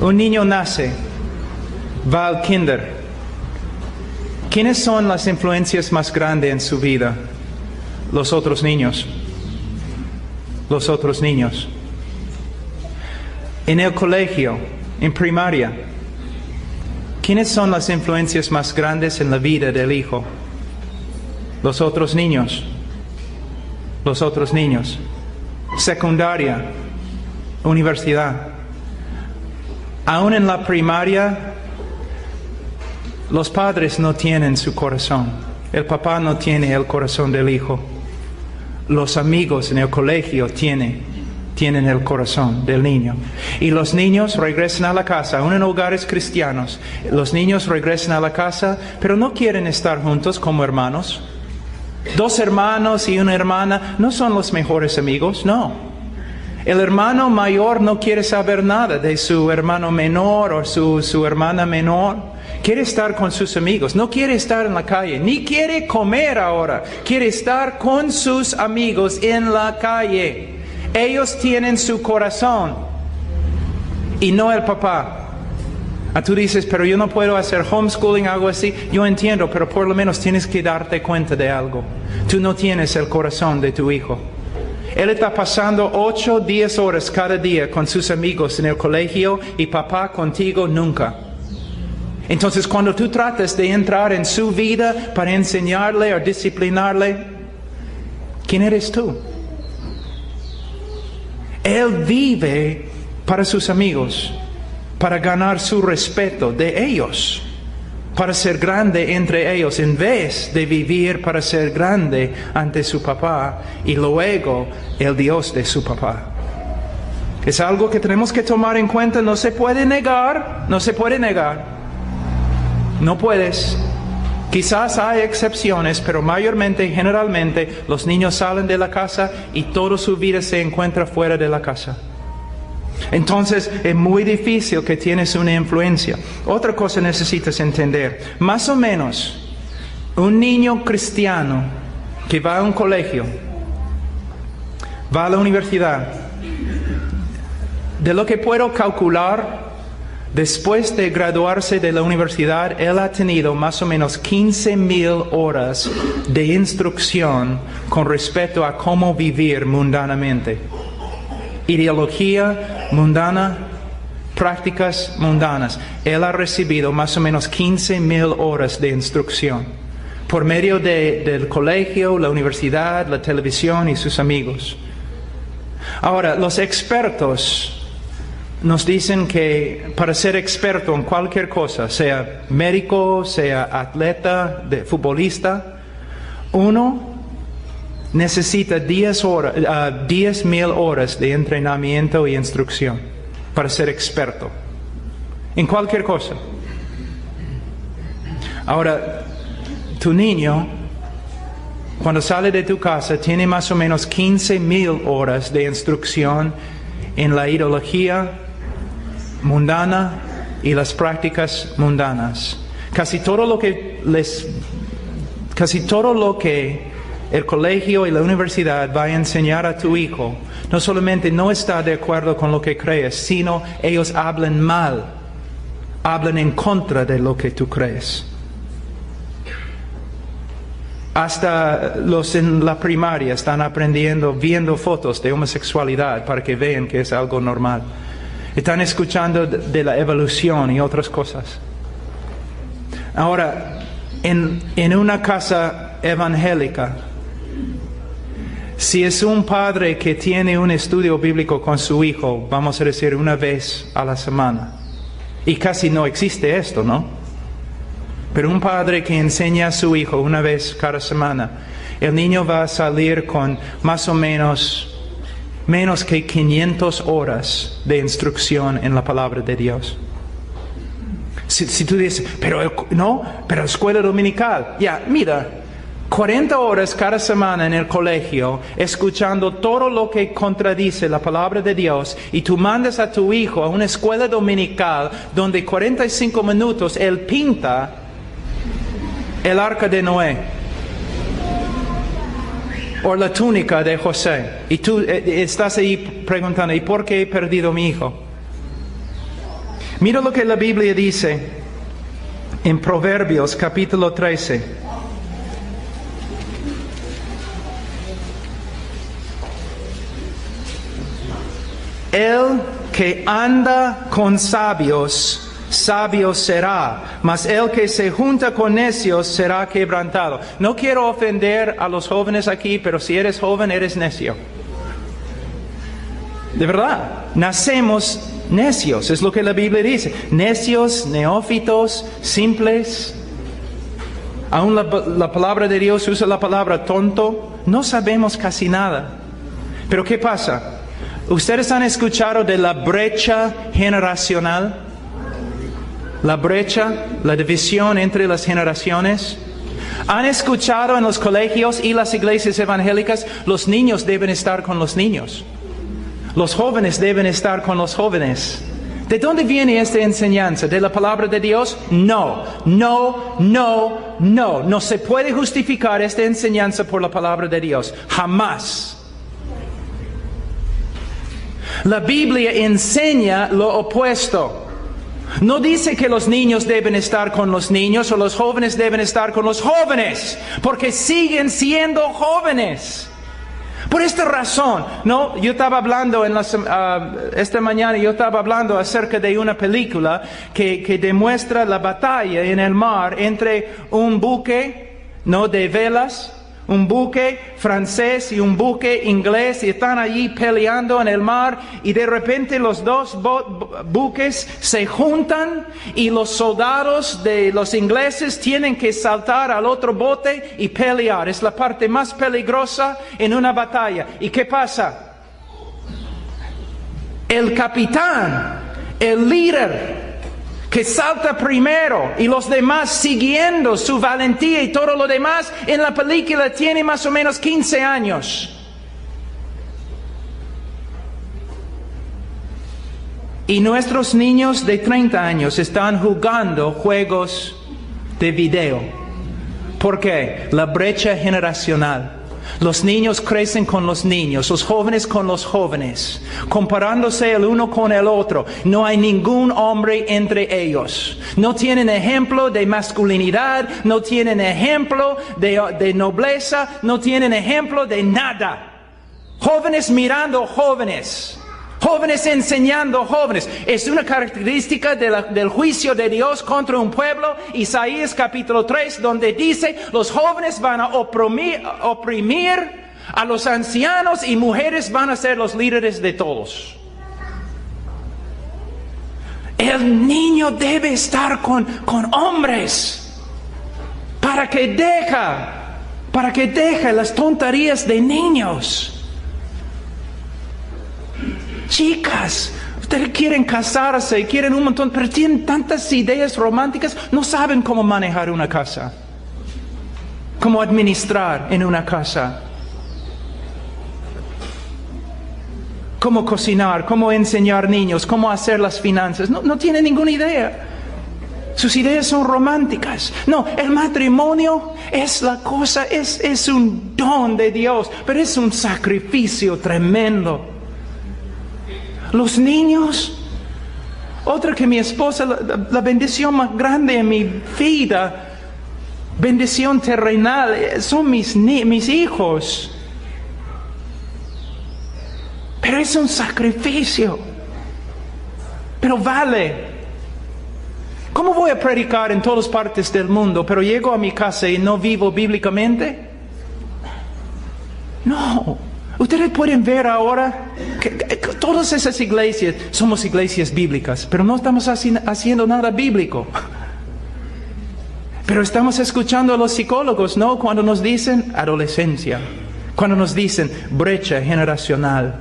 Un niño nace, va al kinder. ¿Quiénes son las influencias más grandes en su vida? Los otros niños. Los otros niños. En el colegio, en primaria, ¿quiénes son las influencias más grandes en la vida del hijo? Los otros niños. Los otros niños. Secundaria, universidad. Aún en la primaria, los padres no tienen su corazón. El papá no tiene el corazón del hijo. Los amigos en el colegio tienen el corazón del niño. Y los niños regresan a la casa, aún en hogares cristianos. Los niños regresan a la casa, pero no quieren estar juntos como hermanos. 2 hermanos y una hermana no son los mejores amigos, no. El hermano mayor no quiere saber nada de su hermano menor o su hermana menor. Quiere estar con sus amigos, no quiere estar en la calle, ni quiere comer ahora. Quiere estar con sus amigos en la calle. Ellos tienen su corazón y no el papá. Tú dices, pero yo no puedo hacer homeschooling, algo así. Yo entiendo, pero por lo menos tienes que darte cuenta de algo. Tú no tienes el corazón de tu hijo. Él está pasando 8, 10 horas cada día con sus amigos en el colegio y papá contigo nunca. Entonces cuando tú tratas de entrar en su vida para enseñarle o disciplinarle, ¿quién eres tú? Él vive para sus amigos, para ganar su respeto de ellos, para ser grande entre ellos, en vez de vivir para ser grande ante su papá y luego el Dios de su papá. Es algo que tenemos que tomar en cuenta, no se puede negar, no se puede negar. No puedes. Quizás hay excepciones, pero mayormente, generalmente, los niños salen de la casa y toda su vida se encuentra fuera de la casa. Entonces, es muy difícil que tienes una influencia. Otra cosa necesitas entender. Más o menos, un niño cristiano que va a un colegio, va a la universidad, de lo que puedo calcular, después de graduarse de la universidad, él ha tenido más o menos 15,000 horas de instrucción con respecto a cómo vivir mundanamente. Ideología mundana, prácticas mundanas. Él ha recibido más o menos 15,000 horas de instrucción. por medio del colegio, la universidad, la televisión y sus amigos. Ahora, los expertos nos dicen que para ser experto en cualquier cosa, sea médico, sea atleta, futbolista, uno necesita 10,000 horas de entrenamiento y instrucción para ser experto en cualquier cosa. Ahora, tu niño, cuando sale de tu casa, tiene más o menos 15,000 horas de instrucción en la ideología mundana y las prácticas mundanas. Casi todo lo que el colegio y la universidad va a enseñar a tu hijo, no solamente no está de acuerdo con lo que crees, sino ellos hablan mal, hablan en contra de lo que tú crees. Hasta los en la primaria están aprendiendo, viendo fotos de homosexualidad para que vean que es algo normal. Están escuchando de la evolución y otras cosas. Ahora, en una casa evangélica, si es un padre que tiene un estudio bíblico con su hijo, vamos a decir una vez a la semana, y casi no existe esto, ¿no? Pero un padre que enseña a su hijo una vez cada semana, el niño va a salir con más o menos que 500 horas de instrucción en la palabra de Dios. Si tú dices, pero escuela dominical, mira, 40 horas cada semana en el colegio, escuchando todo lo que contradice la palabra de Dios, y tú mandas a tu hijo a una escuela dominical donde 45 minutos él pinta el arca de Noé o la túnica de José, y tú estás ahí preguntando, ¿y por qué he perdido a mi hijo? Mira lo que la Biblia dice en Proverbios capítulo 13. El que anda con sabios, sabio será, mas el que se junta con necios será quebrantado. No quiero ofender a los jóvenes aquí, pero si eres joven, eres necio. De verdad, nacemos necios, es lo que la Biblia dice. Necios, neófitos, simples. Aún la palabra de Dios usa la palabra tonto. No sabemos casi nada. Pero ¿qué pasa? ¿Ustedes han escuchado de la brecha generacional? La brecha, la división entre las generaciones. ¿Han escuchado en los colegios y las iglesias evangélicas? Los niños deben estar con los niños. Los jóvenes deben estar con los jóvenes. ¿De dónde viene esta enseñanza? ¿De la palabra de Dios? No. No se puede justificar esta enseñanza por la palabra de Dios. Jamás. La Biblia enseña lo opuesto. No dice que los niños deben estar con los niños o los jóvenes deben estar con los jóvenes, porque siguen siendo jóvenes. Por esta razón, yo estaba hablando esta mañana, yo estaba hablando acerca de una película que demuestra la batalla en el mar entre un buque, de velas, un buque francés y un buque inglés, y están allí peleando en el mar, y de repente los dos buques se juntan y los soldados de los ingleses tienen que saltar al otro bote y pelear. Es la parte más peligrosa en una batalla. ¿Y qué pasa? El capitán, el líder, que salta primero, y los demás siguiendo su valentía y todo lo demás, en la película tiene más o menos 15 años. Y nuestros niños de 30 años están jugando juegos de video. ¿Por qué? La brecha generacional. Los niños crecen con los niños, los jóvenes con los jóvenes, comparándose el uno con el otro. No hay ningún hombre entre ellos. No tienen ejemplo de masculinidad, no tienen ejemplo de nobleza, no tienen ejemplo de nada. Jóvenes mirando jóvenes. Jóvenes enseñando jóvenes. Es una característica del juicio de Dios contra un pueblo. Isaías capítulo 3, donde dice, los jóvenes van a oprimir a los ancianos y mujeres van a ser los líderes de todos. El niño debe estar con hombres para que deje las tonterías de niños. Chicas, ustedes quieren casarse, quieren un montón, pero tienen tantas ideas románticas, no saben cómo manejar una casa, cómo administrar en una casa, cómo cocinar, cómo enseñar niños, cómo hacer las finanzas. No tienen ninguna idea. Sus ideas son románticas. No, el matrimonio es la cosa, es un don de Dios, pero es un sacrificio tremendo. Los niños, otra que mi esposa, la bendición más grande en mi vida, bendición terrenal, son mis hijos. Pero es un sacrificio. Pero vale. ¿Cómo voy a predicar en todas partes del mundo, pero llego a mi casa y no vivo bíblicamente? No. Ustedes pueden ver ahora que todas esas iglesias somos iglesias bíblicas, pero no estamos haciendo nada bíblico. Pero estamos escuchando a los psicólogos, ¿no? Cuando nos dicen adolescencia, cuando nos dicen brecha generacional.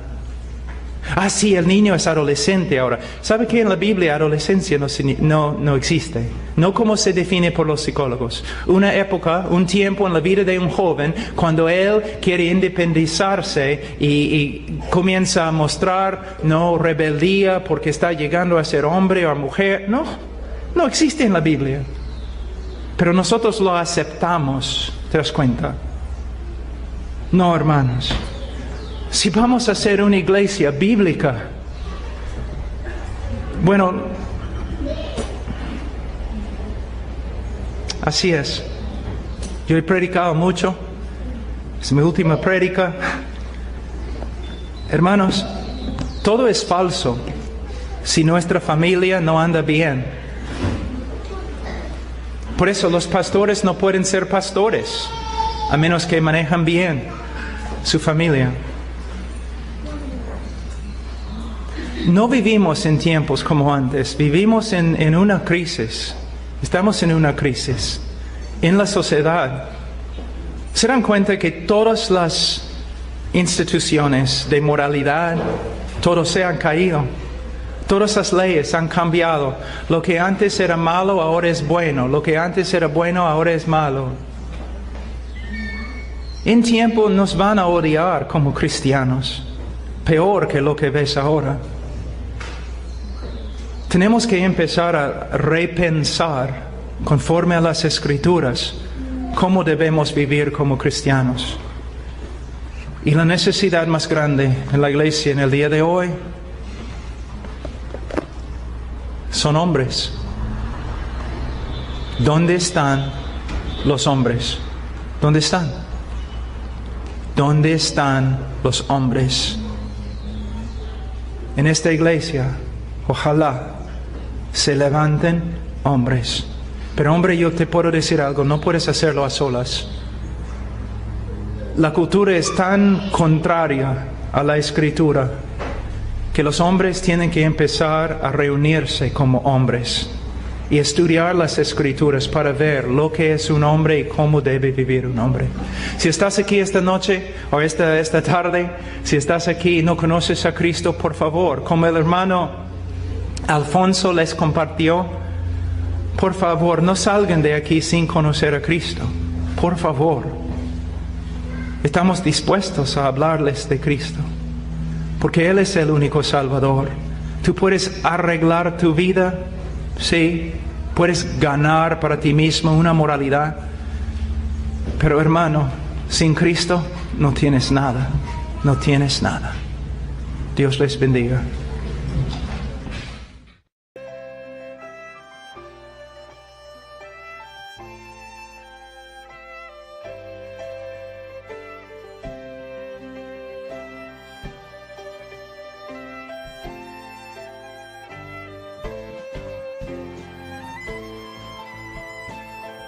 Ah, sí, el niño es adolescente ahora. ¿Sabe que en la Biblia adolescencia no existe? No como se define por los psicólogos. Una época, un tiempo en la vida de un joven, cuando él quiere independizarse y comienza a mostrar rebeldía porque está llegando a ser hombre o mujer. No existe en la Biblia. Pero nosotros lo aceptamos. ¿Te das cuenta? No, hermanos. Si vamos a ser una iglesia bíblica, bueno, así es. Yo he predicado mucho, es mi última prédica. Hermanos, todo es falso si nuestra familia no anda bien. Por eso los pastores no pueden ser pastores, a menos que manejan bien su familia. No vivimos en tiempos como antes, vivimos en una crisis. Estamos en una crisis en la sociedad. ¿Se dan cuenta que todas las instituciones de moralidad, todos se han caído? Todas las leyes han cambiado. Lo que antes era malo ahora es bueno. Lo que antes era bueno ahora es malo. En tiempo nos van a odiar como cristianos, peor que lo que ves ahora. Tenemos que empezar a repensar, conforme a las Escrituras, cómo debemos vivir como cristianos. Y la necesidad más grande en la iglesia en el día de hoy son hombres. ¿Dónde están los hombres? ¿Dónde están? ¿Dónde están los hombres? En esta iglesia, ojalá se levanten hombres. Pero hombre, yo te puedo decir algo, no puedes hacerlo a solas. La cultura es tan contraria a la Escritura que los hombres tienen que empezar a reunirse como hombres y estudiar las Escrituras para ver lo que es un hombre y cómo debe vivir un hombre. Si estás aquí esta noche o esta tarde, si estás aquí y no conoces a Cristo, por favor, como el hermano Alfonso les compartió, por favor, no salgan de aquí sin conocer a Cristo. Por favor. Estamos dispuestos a hablarles de Cristo, porque Él es el único Salvador. Tú puedes arreglar tu vida, sí, puedes ganar para ti mismo una moralidad, pero hermano, sin Cristo no tienes nada, no tienes nada. Dios les bendiga.